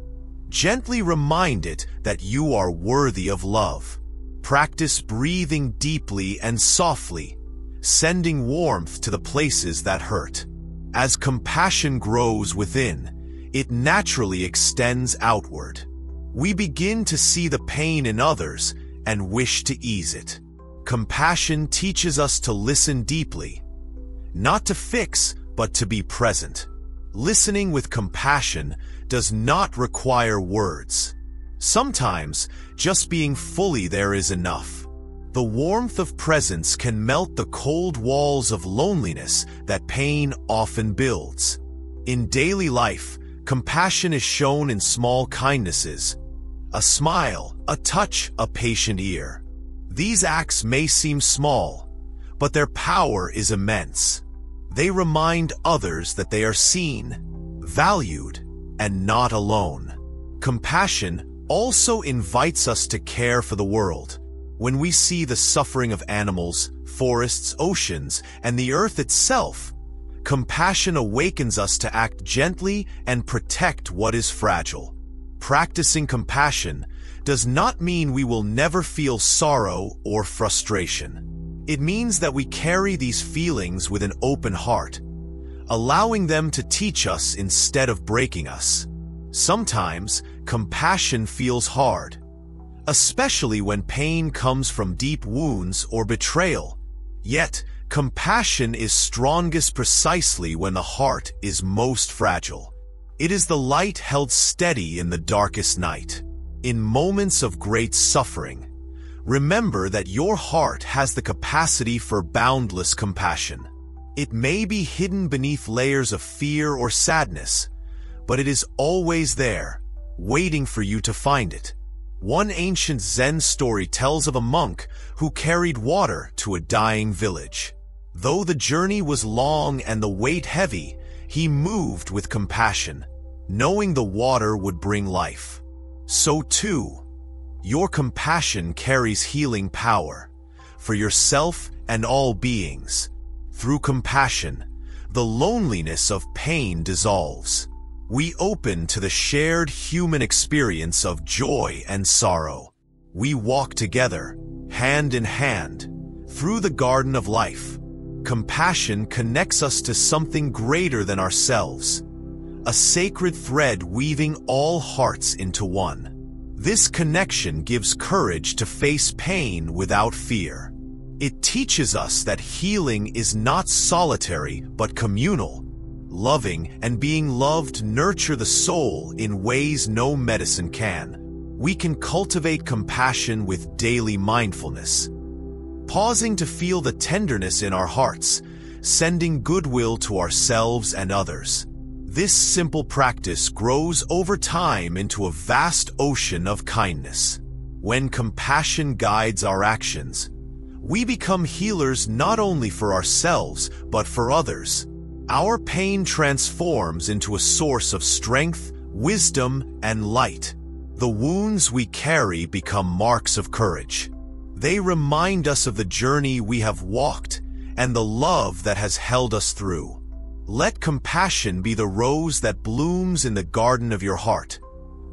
gently remind it that you are worthy of love. Practice breathing deeply and softly, sending warmth to the places that hurt. As compassion grows within, it naturally extends outward. We begin to see the pain in others and wish to ease it. Compassion teaches us to listen deeply, not to fix, but to be present. Listening with compassion does not require words. Sometimes, just being fully there is enough. The warmth of presence can melt the cold walls of loneliness that pain often builds. In daily life, compassion is shown in small kindnesses: a smile, a touch, a patient ear. These acts may seem small, but their power is immense. They remind others that they are seen, valued, and not alone. Compassion also invites us to care for the world. When we see the suffering of animals, forests, oceans, and the earth itself, compassion awakens us to act gently and protect what is fragile. Practicing compassion does not mean we will never feel sorrow or frustration. It means that we carry these feelings with an open heart, allowing them to teach us instead of breaking us. Sometimes, compassion feels hard, especially when pain comes from deep wounds or betrayal. Yet, compassion is strongest precisely when the heart is most fragile. It is the light held steady in the darkest night. In moments of great suffering, remember that your heart has the capacity for boundless compassion. It may be hidden beneath layers of fear or sadness, but it is always there, waiting for you to find it. One ancient Zen story tells of a monk who carried water to a dying village. Though the journey was long and the weight heavy, he moved with compassion, knowing the water would bring life. So too, your compassion carries healing power for yourself and all beings. Through compassion, the loneliness of pain dissolves. We open to the shared human experience of joy and sorrow. We walk together, hand in hand, through the garden of life. Compassion connects us to something greater than ourselves, a sacred thread weaving all hearts into one. This connection gives courage to face pain without fear. It teaches us that healing is not solitary but communal. Loving and being loved nurture the soul in ways no medicine can. We can cultivate compassion with daily mindfulness, pausing to feel the tenderness in our hearts, sending goodwill to ourselves and others. This simple practice grows over time into a vast ocean of kindness. When compassion guides our actions, we become healers not only for ourselves, but for others. Our pain transforms into a source of strength, wisdom, and light. The wounds we carry become marks of courage. They remind us of the journey we have walked and the love that has held us through. Let compassion be the rose that blooms in the garden of your heart,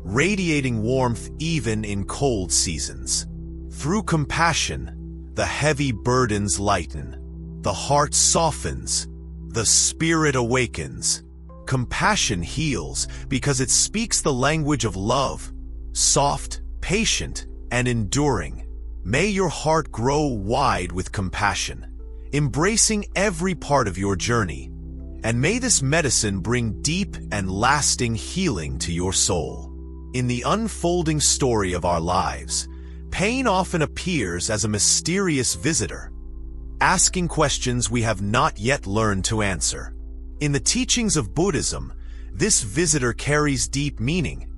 radiating warmth even in cold seasons. Through compassion, the heavy burdens lighten, the heart softens, the spirit awakens. Compassion heals because it speaks the language of love, soft, patient, and enduring. May your heart grow wide with compassion, embracing every part of your journey. And may this medicine bring deep and lasting healing to your soul. In the unfolding story of our lives, pain often appears as a mysterious visitor, asking questions we have not yet learned to answer. In the teachings of Buddhism, this visitor carries deep meaning.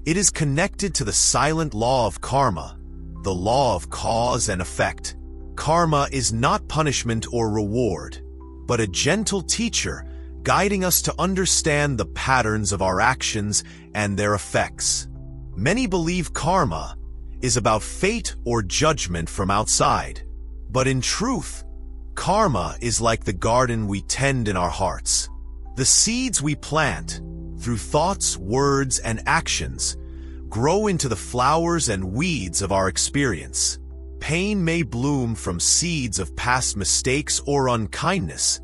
It is connected to the silent law of karma, the law of cause and effect. Karma is not punishment or reward, but a gentle teacher guiding us to understand the patterns of our actions and their effects. Many believe karma is about fate or judgment from outside, but in truth, karma is like the garden we tend in our hearts. The seeds we plant, through thoughts, words, and actions, grow into the flowers and weeds of our experience. Pain may bloom from seeds of past mistakes or unkindness,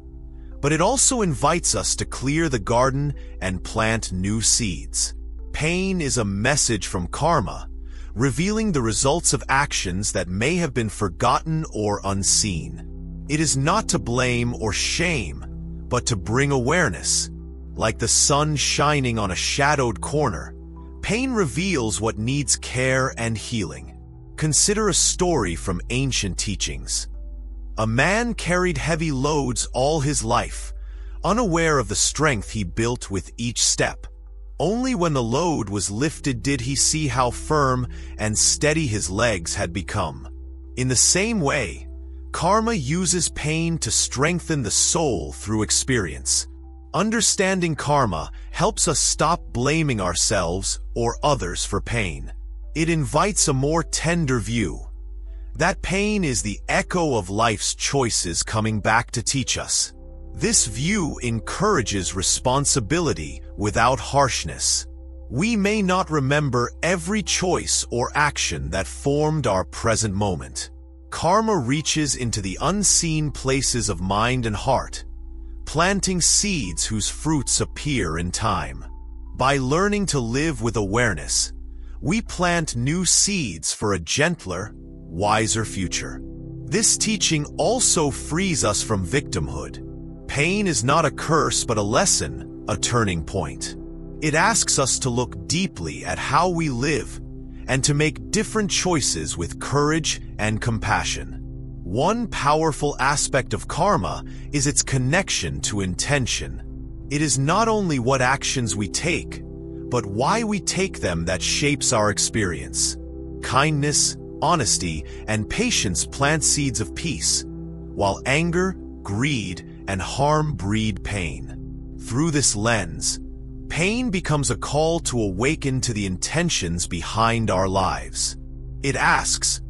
but it also invites us to clear the garden and plant new seeds. Pain is a message from karma, revealing the results of actions that may have been forgotten or unseen. It is not to blame or shame, but to bring awareness. Like the sun shining on a shadowed corner, pain reveals what needs care and healing. Consider a story from ancient teachings. A man carried heavy loads all his life, unaware of the strength he built with each step. Only when the load was lifted did he see how firm and steady his legs had become. In the same way, karma uses pain to strengthen the soul through experience. Understanding karma helps us stop blaming ourselves or others for pain. It invites a more tender view. That pain is the echo of life's choices coming back to teach us. This view encourages responsibility without harshness. We may not remember every choice or action that formed our present moment. Karma reaches into the unseen places of mind and heart, planting seeds whose fruits appear in time. By learning to live with awareness, we plant new seeds for a gentler, wiser future. This teaching also frees us from victimhood. Pain is not a curse but a lesson, a turning point. It asks us to look deeply at how we live and to make different choices with courage and compassion. One powerful aspect of karma is its connection to intention. It is not only what actions we take, but why we take them that shapes our experience. Kindness, honesty, and patience plant seeds of peace, while anger, greed, and harm breed pain. Through this lens, pain becomes a call to awaken to the intentions behind our lives. It asks,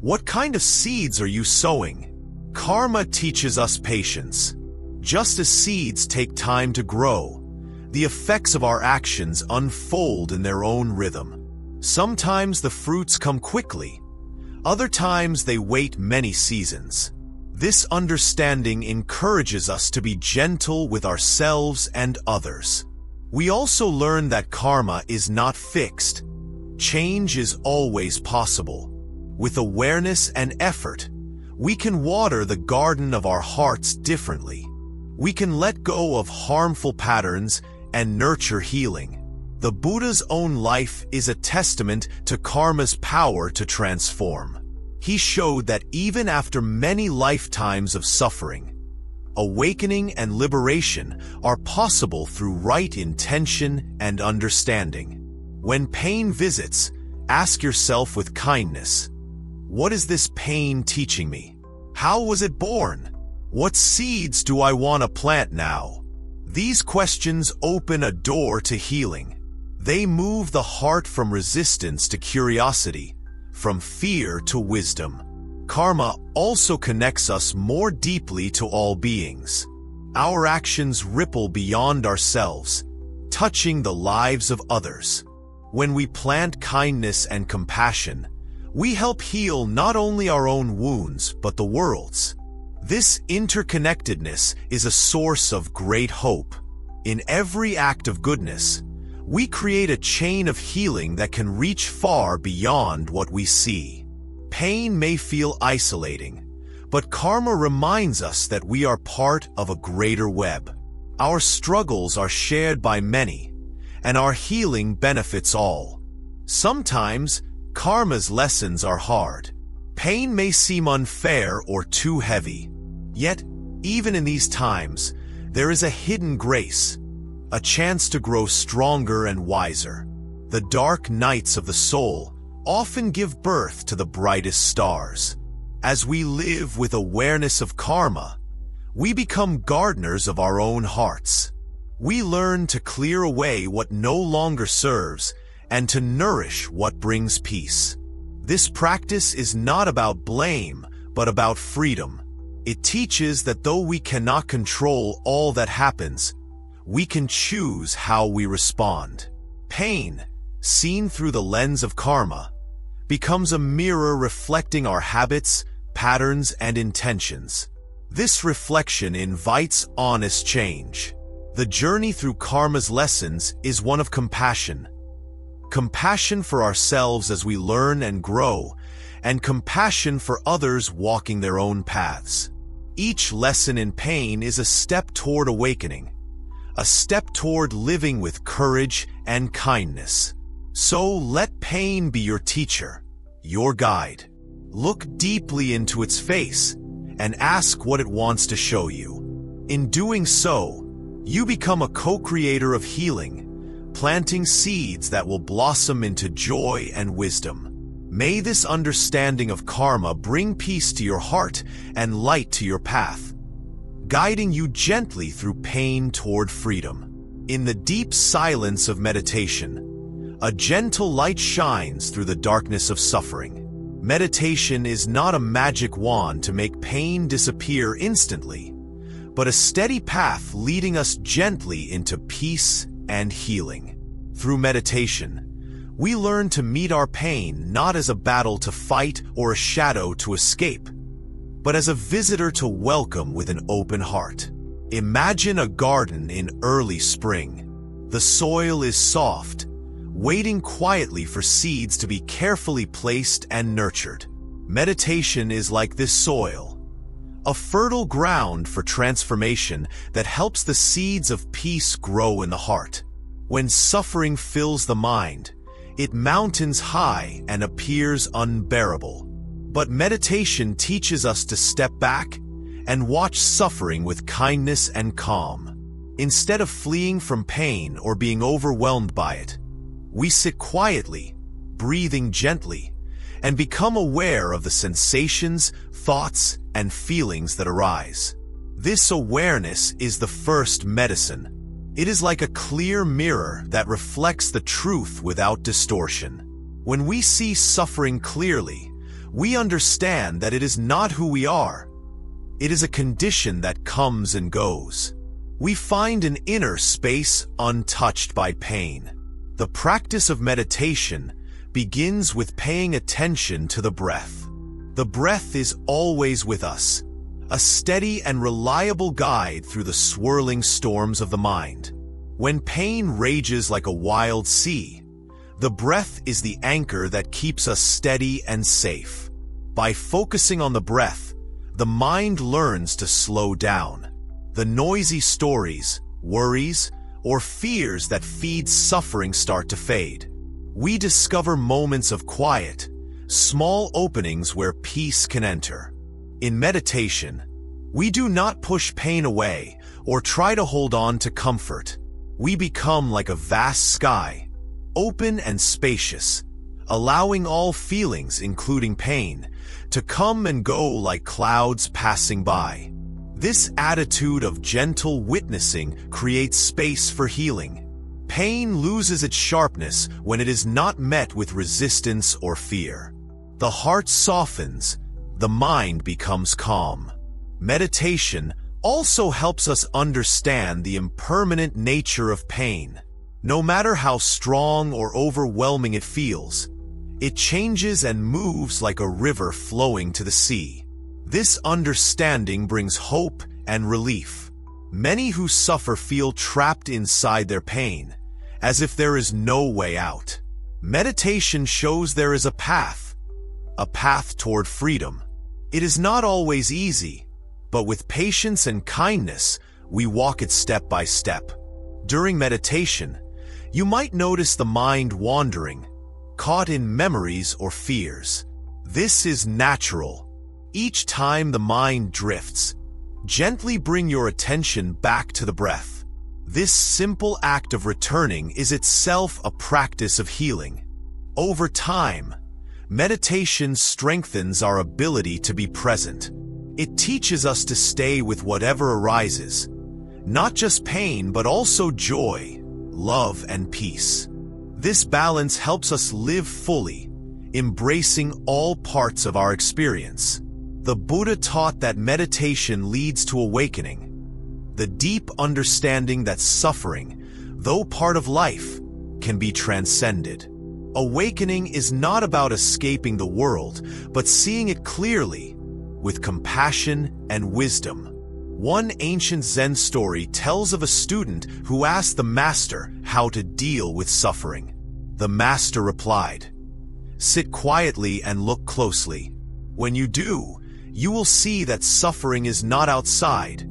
what kind of seeds are you sowing? Karma teaches us patience. Just as seeds take time to grow, the effects of our actions unfold in their own rhythm. Sometimes the fruits come quickly, other times they wait many seasons. This understanding encourages us to be gentle with ourselves and others. We also learn that karma is not fixed. Change is always possible. With awareness and effort, we can water the garden of our hearts differently. We can let go of harmful patterns and nurture healing. The Buddha's own life is a testament to karma's power to transform. He showed that even after many lifetimes of suffering, awakening and liberation are possible through right intention and understanding. When pain visits, ask yourself with kindness, what is this pain teaching me? How was it born? What seeds do I want to plant now? These questions open a door to healing. They move the heart from resistance to curiosity, from fear to wisdom. Karma also connects us more deeply to all beings. Our actions ripple beyond ourselves, touching the lives of others. When we plant kindness and compassion, we help heal not only our own wounds, but the world's. This interconnectedness is a source of great hope. In every act of goodness, we create a chain of healing that can reach far beyond what we see. Pain may feel isolating, but karma reminds us that we are part of a greater web. Our struggles are shared by many, and our healing benefits all. Sometimes, karma's lessons are hard. Pain may seem unfair or too heavy. Yet, even in these times, there is a hidden grace, a chance to grow stronger and wiser. The dark nights of the soul often give birth to the brightest stars. As we live with awareness of karma, we become gardeners of our own hearts. We learn to clear away what no longer serves and to nourish what brings peace. This practice is not about blame, but about freedom. It teaches that though we cannot control all that happens, we can choose how we respond. Pain, seen through the lens of karma, becomes a mirror reflecting our habits, patterns, and intentions. This reflection invites honest change. The journey through karma's lessons is one of compassion. Compassion for ourselves as we learn and grow, and compassion for others walking their own paths. Each lesson in pain is a step toward awakening, a step toward living with courage and kindness. So let pain be your teacher, your guide. Look deeply into its face and ask what it wants to show you. In doing so, you become a co-creator of healing, planting seeds that will blossom into joy and wisdom. May this understanding of karma bring peace to your heart and light to your path, guiding you gently through pain toward freedom. In the deep silence of meditation, a gentle light shines through the darkness of suffering. Meditation is not a magic wand to make pain disappear instantly, but a steady path leading us gently into peace and healing. Through meditation, we learn to meet our pain not as a battle to fight or a shadow to escape, but as a visitor to welcome with an open heart. Imagine a garden in early spring. The soil is soft, waiting quietly for seeds to be carefully placed and nurtured. Meditation is like this soil, a fertile ground for transformation that helps the seeds of peace grow in the heart. When suffering fills the mind, it mountains high and appears unbearable. But meditation teaches us to step back and watch suffering with kindness and calm. Instead of fleeing from pain or being overwhelmed by it, we sit quietly, breathing gently, and become aware of the sensations, thoughts, and feelings that arise. This awareness is the first medicine. It is like a clear mirror that reflects the truth without distortion. When we see suffering clearly, we understand that it is not who we are. It is a condition that comes and goes. We find an inner space untouched by pain. The practice of meditation begins with paying attention to the breath. The breath is always with us, a steady and reliable guide through the swirling storms of the mind. When pain rages like a wild sea, the breath is the anchor that keeps us steady and safe. By focusing on the breath, the mind learns to slow down. The noisy stories, worries, or fears that feed suffering start to fade. We discover moments of quiet, small openings where peace can enter. In meditation, we do not push pain away or try to hold on to comfort. We become like a vast sky, open and spacious, allowing all feelings, including pain, to come and go like clouds passing by. This attitude of gentle witnessing creates space for healing. Pain loses its sharpness when it is not met with resistance or fear. The heart softens, the mind becomes calm. Meditation also helps us understand the impermanent nature of pain. No matter how strong or overwhelming it feels, it changes and moves like a river flowing to the sea. This understanding brings hope and relief. Many who suffer feel trapped inside their pain, as if there is no way out. Meditation shows there is a path toward freedom. It is not always easy, but with patience and kindness, we walk it step by step. During meditation, you might notice the mind wandering, caught in memories or fears. This is natural. Each time the mind drifts, gently bring your attention back to the breath. This simple act of returning is itself a practice of healing. Over time, meditation strengthens our ability to be present. It teaches us to stay with whatever arises, not just pain but also joy, love, and peace. This balance helps us live fully, embracing all parts of our experience. The Buddha taught that meditation leads to awakening, the deep understanding that suffering, though part of life, can be transcended. Awakening is not about escaping the world, but seeing it clearly, with compassion and wisdom. One ancient Zen story tells of a student who asked the master how to deal with suffering. The master replied, "Sit quietly and look closely. When you do, you will see that suffering is not outside.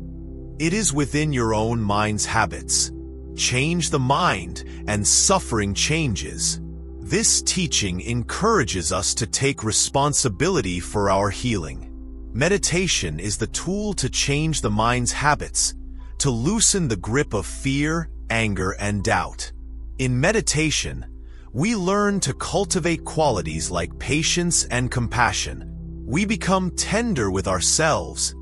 It is within your own mind's habits. Change the mind, and suffering changes. This teaching encourages us to take responsibility for our healing. Meditation is the tool to change the mind's habits, to loosen the grip of fear, anger, and doubt. In meditation, we learn to cultivate qualities like patience and compassion. We become tender with ourselves,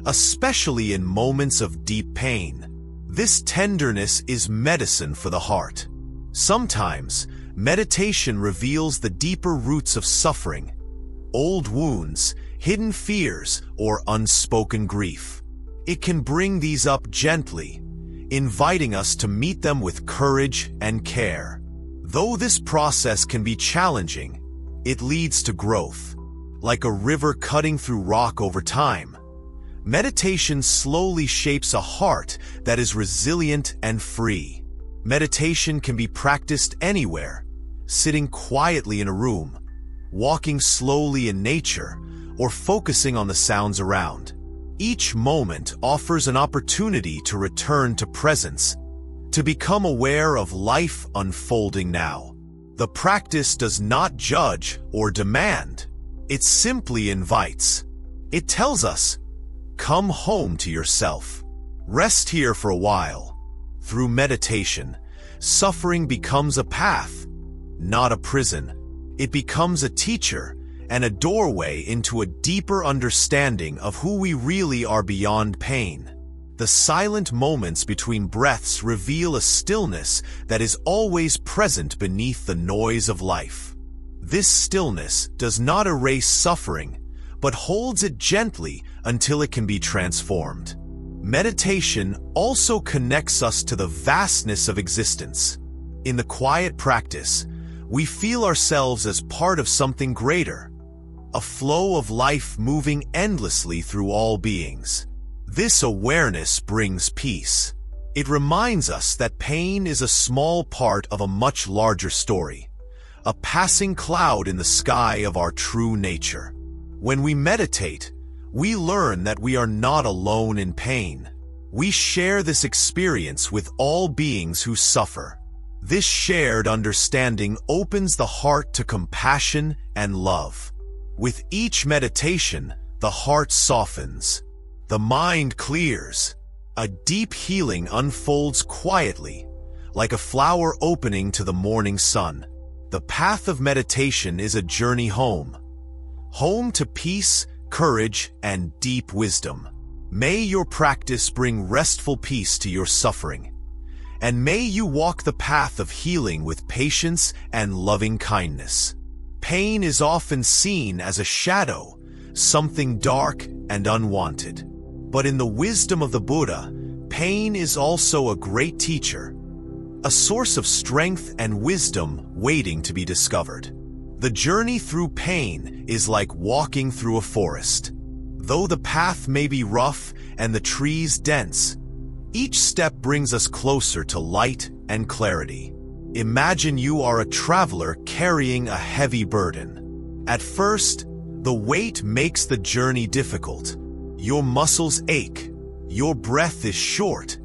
especially in moments of deep pain. This tenderness is medicine for the heart. Sometimes, meditation reveals the deeper roots of suffering, old wounds, hidden fears, or unspoken grief. It can bring these up gently, inviting us to meet them with courage and care. Though this process can be challenging, it leads to growth. Like a river cutting through rock over time, meditation slowly shapes a heart that is resilient and free. Meditation can be practiced anywhere, sitting quietly in a room, walking slowly in nature, or focusing on the sounds around. Each moment offers an opportunity to return to presence, to become aware of life unfolding now. The practice does not judge or demand. It simply invites. It tells us, come home to yourself. Rest here for a while. Through meditation, suffering becomes a path, not a prison. It becomes a teacher and a doorway into a deeper understanding of who we really are beyond pain. The silent moments between breaths reveal a stillness that is always present beneath the noise of life. This stillness does not erase suffering, but holds it gently until it can be transformed. Meditation also connects us to the vastness of existence. In the quiet practice, we feel ourselves as part of something greater, a flow of life moving endlessly through all beings. This awareness brings peace. It reminds us that pain is a small part of a much larger story, a passing cloud in the sky of our true nature. When we meditate, we learn that we are not alone in pain. We share this experience with all beings who suffer. This shared understanding opens the heart to compassion and love. With each meditation, the heart softens. The mind clears. A deep healing unfolds quietly, like a flower opening to the morning sun. The path of meditation is a journey home. Home to peace, courage, and deep wisdom. May your practice bring restful peace to your suffering. And may you walk the path of healing with patience and loving kindness. Pain is often seen as a shadow, something dark and unwanted. But in the wisdom of the Buddha, pain is also a great teacher, a source of strength and wisdom waiting to be discovered. The journey through pain is like walking through a forest. Though the path may be rough and the trees dense, each step brings us closer to light and clarity. Imagine you are a traveler carrying a heavy burden. At first, the weight makes the journey difficult. Your muscles ache, your breath is short,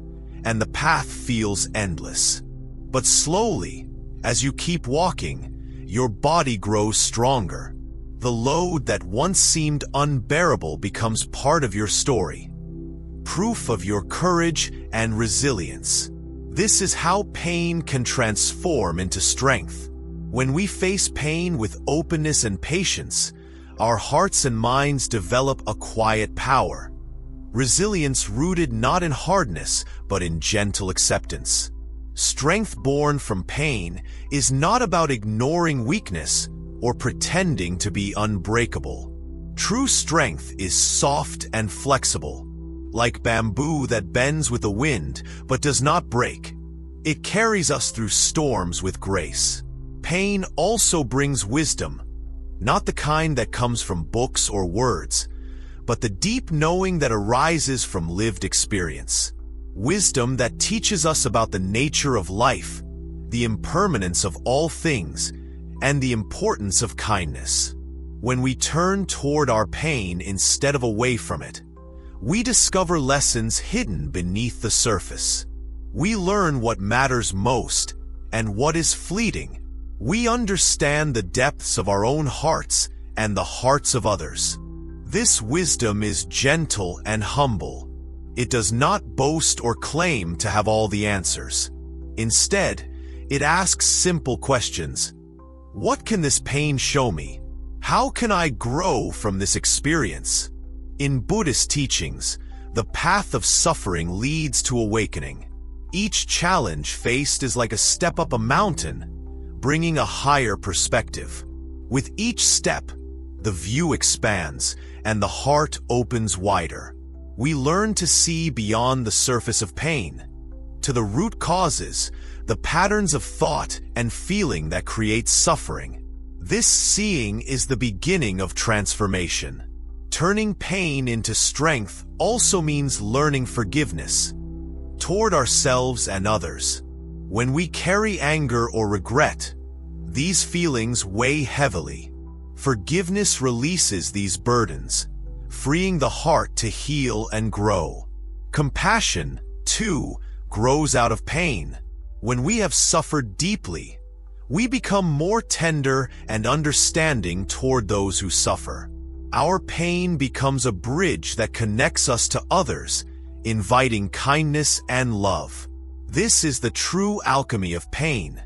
and the path feels endless. But slowly, as you keep walking, your body grows stronger. The load that once seemed unbearable becomes part of your story, proof of your courage and resilience. This is how pain can transform into strength. When we face pain with openness and patience, our hearts and minds develop a quiet power. Resilience rooted not in hardness, but in gentle acceptance. Strength born from pain is not about ignoring weakness or pretending to be unbreakable. True strength is soft and flexible, like bamboo that bends with the wind but does not break. It carries us through storms with grace. Pain also brings wisdom, not the kind that comes from books or words, but the deep knowing that arises from lived experience. Wisdom that teaches us about the nature of life, the impermanence of all things, and the importance of kindness. When we turn toward our pain instead of away from it, we discover lessons hidden beneath the surface. We learn what matters most and what is fleeting. We understand the depths of our own hearts and the hearts of others. This wisdom is gentle and humble. It does not boast or claim to have all the answers. Instead, it asks simple questions. What can this pain show me? How can I grow from this experience? In Buddhist teachings, the path of suffering leads to awakening. Each challenge faced is like a step up a mountain, bringing a higher perspective. With each step, the view expands and the heart opens wider. We learn to see beyond the surface of pain, to the root causes, the patterns of thought and feeling that create suffering. This seeing is the beginning of transformation. Turning pain into strength also means learning forgiveness toward ourselves and others. When we carry anger or regret, these feelings weigh heavily. Forgiveness releases these burdens, freeing the heart to heal and grow. Compassion, too, grows out of pain. When we have suffered deeply, we become more tender and understanding toward those who suffer. Our pain becomes a bridge that connects us to others, inviting kindness and love. This is the true alchemy of pain.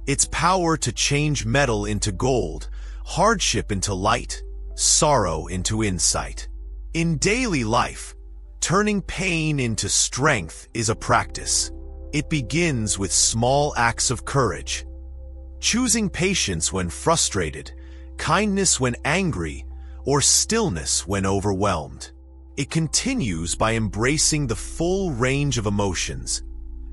Its power to change metal into gold, hardship into light, sorrow into insight. In daily life, turning pain into strength is a practice. It begins with small acts of courage. Choosing patience when frustrated, kindness when angry, or stillness when overwhelmed. It continues by embracing the full range of emotions,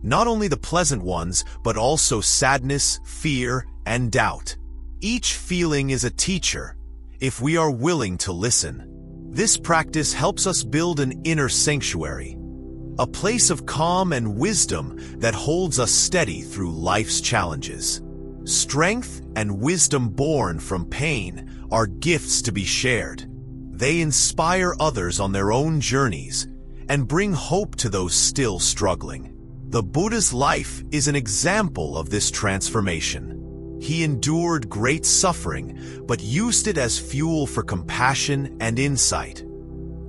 not only the pleasant ones, but also sadness, fear, and doubt. Each feeling is a teacher, if we are willing to listen. This practice helps us build an inner sanctuary, a place of calm and wisdom that holds us steady through life's challenges. Strength and wisdom born from pain are gifts to be shared. They inspire others on their own journeys and bring hope to those still struggling. The Buddha's life is an example of this transformation. He endured great suffering, but used it as fuel for compassion and insight,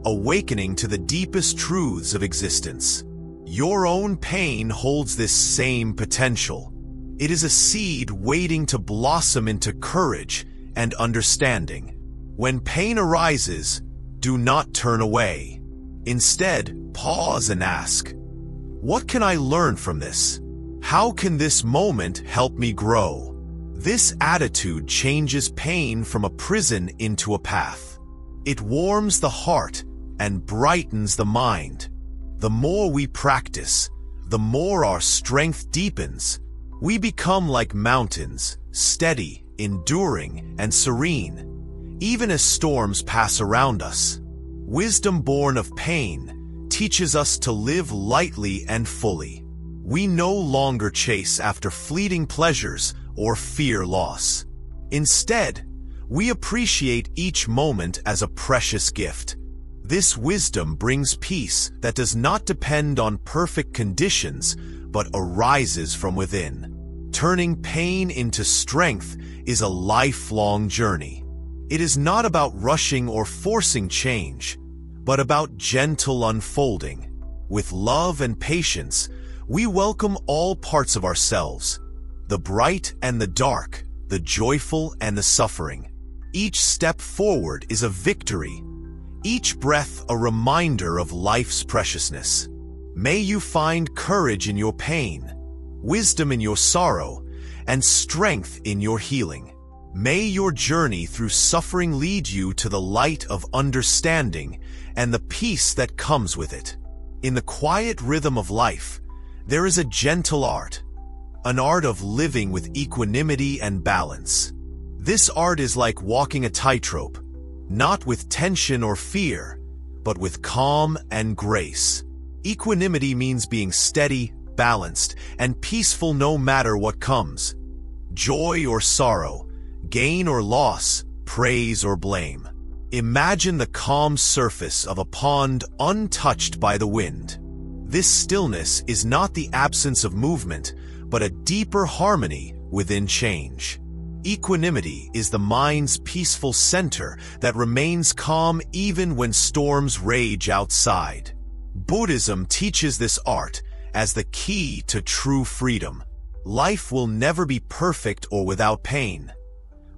awakening to the deepest truths of existence. Your own pain holds this same potential. It is a seed waiting to blossom into courage and understanding. When pain arises, do not turn away. Instead, pause and ask, what can I learn from this? How can this moment help me grow? This attitude changes pain from a prison into a path. It warms the heart and brightens the mind. The more we practice, the more our strength deepens. We become like mountains, steady, enduring, and serene, even as storms pass around us. Wisdom born of pain teaches us to live lightly and fully. We no longer chase after fleeting pleasures or fear loss. Instead, we appreciate each moment as a precious gift. This wisdom brings peace that does not depend on perfect conditions, but arises from within. Turning pain into strength is a lifelong journey. It is not about rushing or forcing change, but about gentle unfolding. With love and patience, we welcome all parts of ourselves, the bright and the dark, the joyful and the suffering. Each step forward is a victory, each breath a reminder of life's preciousness. May you find courage in your pain, wisdom in your sorrow, and strength in your healing. May your journey through suffering lead you to the light of understanding and the peace that comes with it. In the quiet rhythm of life, there is a gentle art, an art of living with equanimity and balance. This art is like walking a tightrope, not with tension or fear, but with calm and grace. Equanimity means being steady, balanced, and peaceful no matter what comes. Joy or sorrow, gain or loss, praise, or blame. Imagine the calm surface of a pond untouched by the wind. This stillness is not the absence of movement, but a deeper harmony within change. Equanimity is the mind's peaceful center that remains calm even when storms rage outside. Buddhism teaches this art as the key to true freedom. Life will never be perfect or without pain,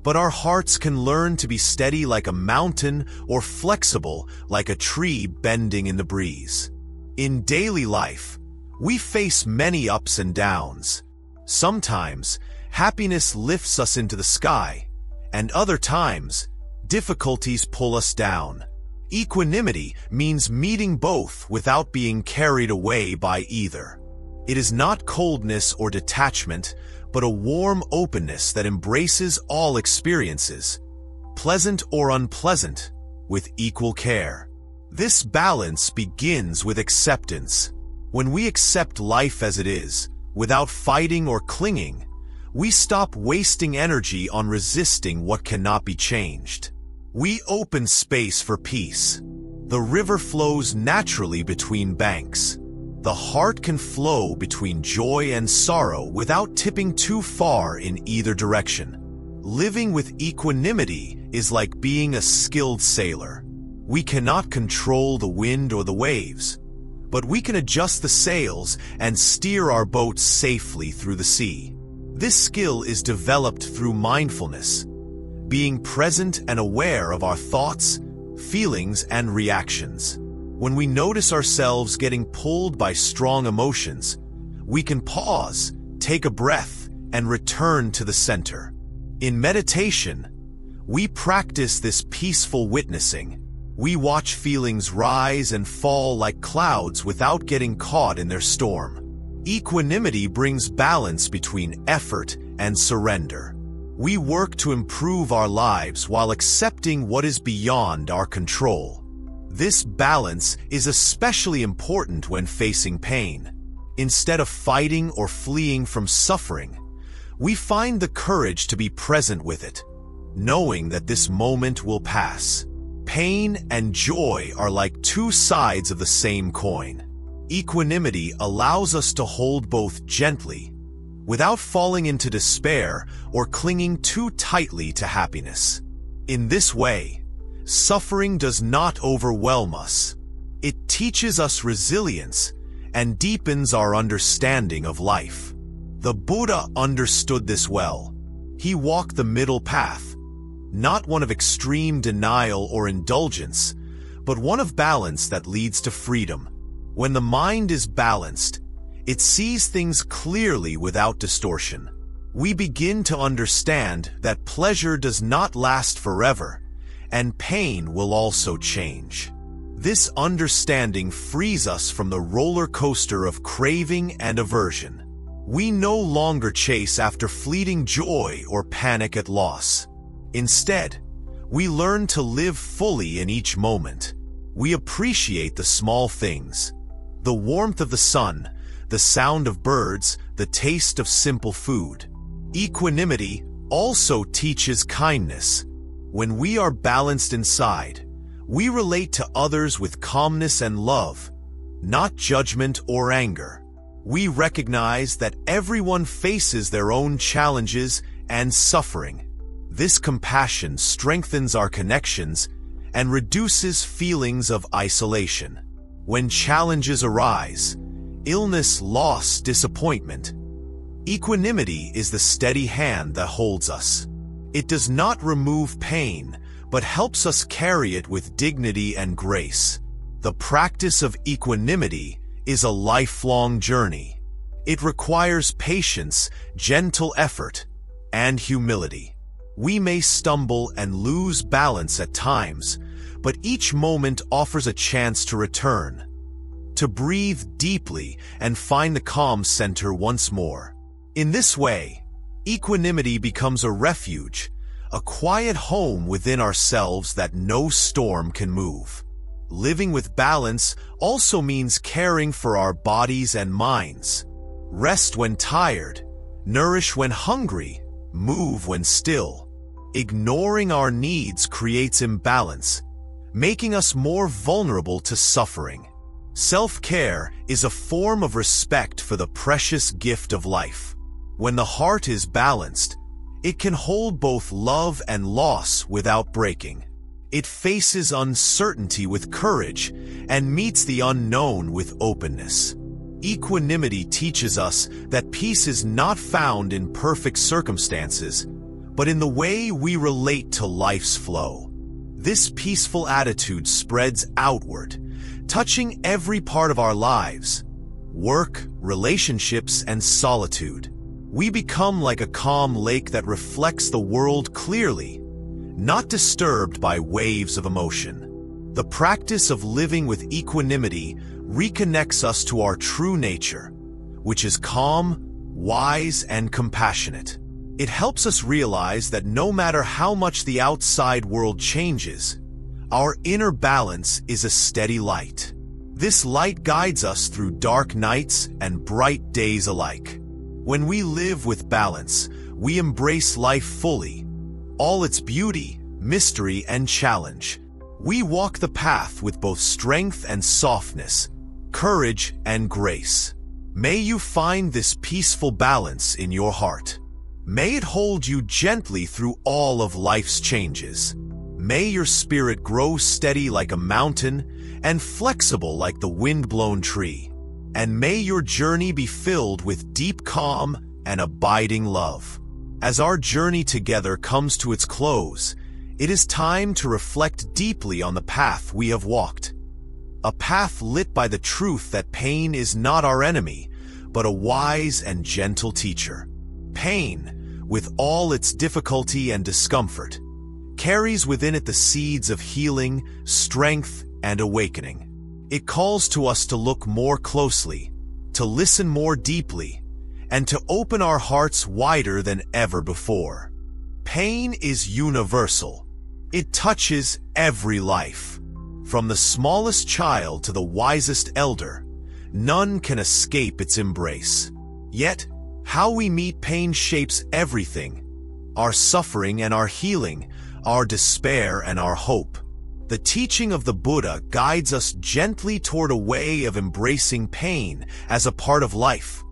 but our hearts can learn to be steady like a mountain or flexible like a tree bending in the breeze. In daily life, we face many ups and downs. Sometimes, happiness lifts us into the sky, and other times, difficulties pull us down. Equanimity means meeting both without being carried away by either. It is not coldness or detachment, but a warm openness that embraces all experiences, pleasant or unpleasant, with equal care. This balance begins with acceptance. When we accept life as it is, without fighting or clinging, we stop wasting energy on resisting what cannot be changed. We open space for peace. The river flows naturally between banks. The heart can flow between joy and sorrow without tipping too far in either direction. Living with equanimity is like being a skilled sailor. We cannot control the wind or the waves, but we can adjust the sails and steer our boat safely through the sea. This skill is developed through mindfulness, being present and aware of our thoughts, feelings, and reactions. When we notice ourselves getting pulled by strong emotions, we can pause, take a breath, and return to the center. In meditation, we practice this peaceful witnessing. We watch feelings rise and fall like clouds without getting caught in their storm. Equanimity brings balance between effort and surrender. We work to improve our lives while accepting what is beyond our control. This balance is especially important when facing pain. Instead of fighting or fleeing from suffering, we find the courage to be present with it, knowing that this moment will pass. Pain and joy are like two sides of the same coin. Equanimity allows us to hold both gently, without falling into despair or clinging too tightly to happiness. In this way, suffering does not overwhelm us. It teaches us resilience and deepens our understanding of life. The Buddha understood this well. He walked the middle path, not one of extreme denial or indulgence, but one of balance that leads to freedom. When the mind is balanced, it sees things clearly without distortion. We begin to understand that pleasure does not last forever, and pain will also change. This understanding frees us from the roller coaster of craving and aversion. We no longer chase after fleeting joy or panic at loss. Instead, we learn to live fully in each moment. We appreciate the small things: the warmth of the sun, the sound of birds, the taste of simple food. Equanimity also teaches kindness. When we are balanced inside, we relate to others with calmness and love, not judgment or anger. We recognize that everyone faces their own challenges and suffering. This compassion strengthens our connections and reduces feelings of isolation. When challenges arise, illness, loss, disappointment, equanimity is the steady hand that holds us. It does not remove pain, but helps us carry it with dignity and grace. The practice of equanimity is a lifelong journey. It requires patience, gentle effort, and humility. We may stumble and lose balance at times, but each moment offers a chance to return, to breathe deeply and find the calm center once more. In this way, equanimity becomes a refuge, a quiet home within ourselves that no storm can move. Living with balance also means caring for our bodies and minds. Rest when tired, nourish when hungry, move when still. Ignoring our needs creates imbalance, making us more vulnerable to suffering. Self-care is a form of respect for the precious gift of life. When the heart is balanced, it can hold both love and loss without breaking. It faces uncertainty with courage and meets the unknown with openness. Equanimity teaches us that peace is not found in perfect circumstances, but in the way we relate to life's flow. This peaceful attitude spreads outward, touching every part of our lives: work, relationships, and solitude. We become like a calm lake that reflects the world clearly, not disturbed by waves of emotion. The practice of living with equanimity reconnects us to our true nature, which is calm, wise, and compassionate. It helps us realize that no matter how much the outside world changes, our inner balance is a steady light. This light guides us through dark nights and bright days alike. When we live with balance, we embrace life fully, all its beauty, mystery, and challenge. We walk the path with both strength and softness, courage and grace. May you find this peaceful balance in your heart. May it hold you gently through all of life's changes. May your spirit grow steady like a mountain and flexible like the wind-blown tree. And may your journey be filled with deep calm and abiding love. As our journey together comes to its close, it is time to reflect deeply on the path we have walked. A path lit by the truth that pain is not our enemy, but a wise and gentle teacher. Pain, with all its difficulty and discomfort, carries within it the seeds of healing, strength, and awakening. It calls to us to look more closely, to listen more deeply, and to open our hearts wider than ever before. Pain is universal. It touches every life. From the smallest child to the wisest elder, none can escape its embrace. Yet, how we meet pain shapes everything: our suffering and our healing, our despair and our hope. The teaching of the Buddha guides us gently toward a way of embracing pain as a part of life,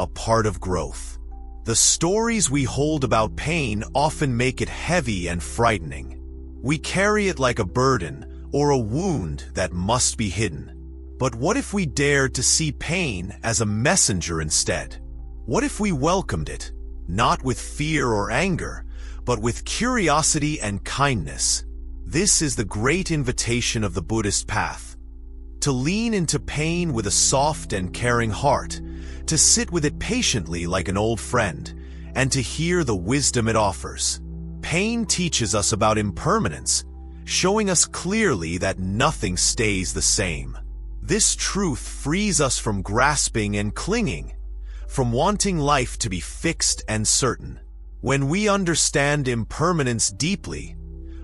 a part of growth. The stories we hold about pain often make it heavy and frightening. We carry it like a burden or a wound that must be hidden. But what if we dared to see pain as a messenger instead? What if we welcomed it, not with fear or anger, but with curiosity and kindness? This is the great invitation of the Buddhist path: to lean into pain with a soft and caring heart, to sit with it patiently like an old friend, and to hear the wisdom it offers. Pain teaches us about impermanence, showing us clearly that nothing stays the same. This truth frees us from grasping and clinging, from wanting life to be fixed and certain. When we understand impermanence deeply,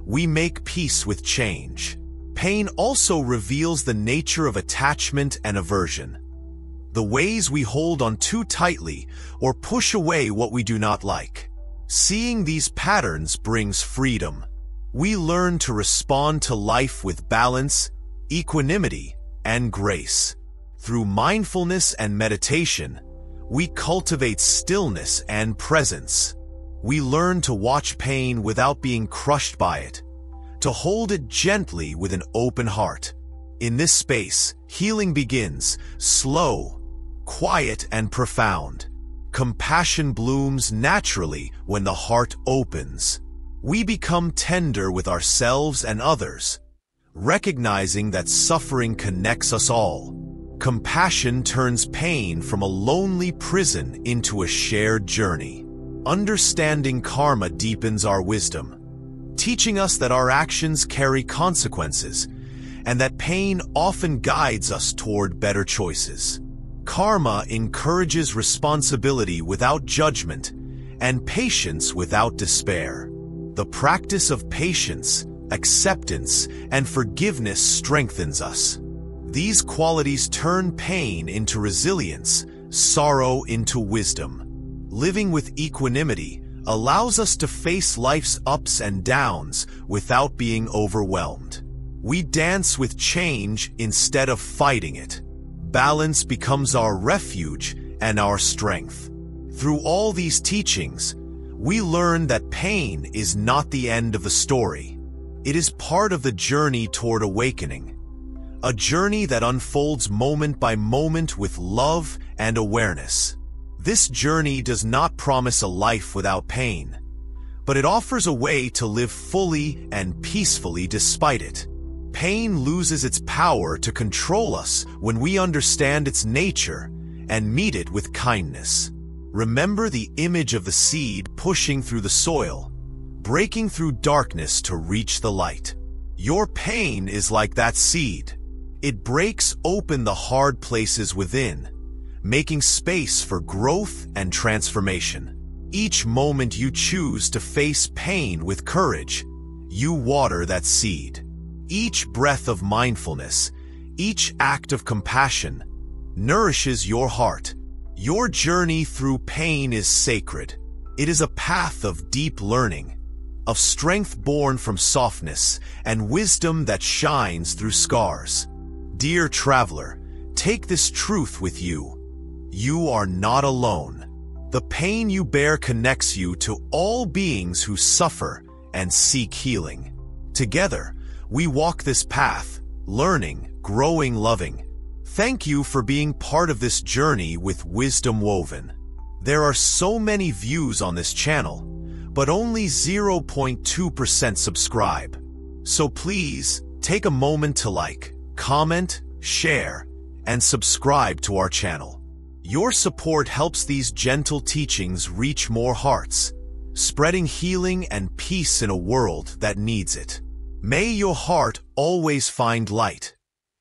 we make peace with change. Pain also reveals the nature of attachment and aversion, the ways we hold on too tightly or push away what we do not like. Seeing these patterns brings freedom. We learn to respond to life with balance, equanimity, and grace. Through mindfulness and meditation, we cultivate stillness and presence. We learn to watch pain without being crushed by it, to hold it gently with an open heart. In this space, healing begins, slow, quiet, and profound. Compassion blooms naturally when the heart opens. We become tender with ourselves and others, recognizing that suffering connects us all. Compassion turns pain from a lonely prison into a shared journey. Understanding karma deepens our wisdom, teaching us that our actions carry consequences and that pain often guides us toward better choices. Karma encourages responsibility without judgment and patience without despair. The practice of patience, acceptance, and forgiveness strengthens us. These qualities turn pain into resilience, sorrow into wisdom. Living with equanimity allows us to face life's ups and downs without being overwhelmed. We dance with change instead of fighting it. Balance becomes our refuge and our strength. Through all these teachings, we learn that pain is not the end of the story. It is part of the journey toward awakening, a journey that unfolds moment by moment with love and awareness. This journey does not promise a life without pain, but it offers a way to live fully and peacefully despite it. Pain loses its power to control us when we understand its nature and meet it with kindness. Remember the image of the seed pushing through the soil, breaking through darkness to reach the light. Your pain is like that seed. It breaks open the hard places within, making space for growth and transformation. Each moment you choose to face pain with courage, you water that seed. Each breath of mindfulness, each act of compassion, nourishes your heart. Your journey through pain is sacred. It is a path of deep learning, of strength born from softness, and wisdom that shines through scars. Dear traveler, take this truth with you. You are not alone. The pain you bear connects you to all beings who suffer and seek healing. Together, we walk this path, learning, growing, loving. Thank you for being part of this journey with Wisdom Woven. There are so many views on this channel, but only 0.2% subscribe. So please, take a moment to like, comment, share, and subscribe to our channel. Your support helps these gentle teachings reach more hearts, spreading healing and peace in a world that needs it. May your heart always find light,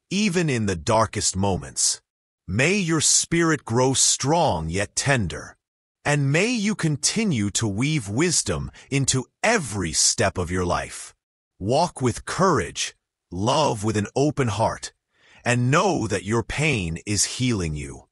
even in the darkest moments. May your spirit grow strong yet tender, and may you continue to weave wisdom into every step of your life. Walk with courage, love with an open heart, and know that your pain is healing you.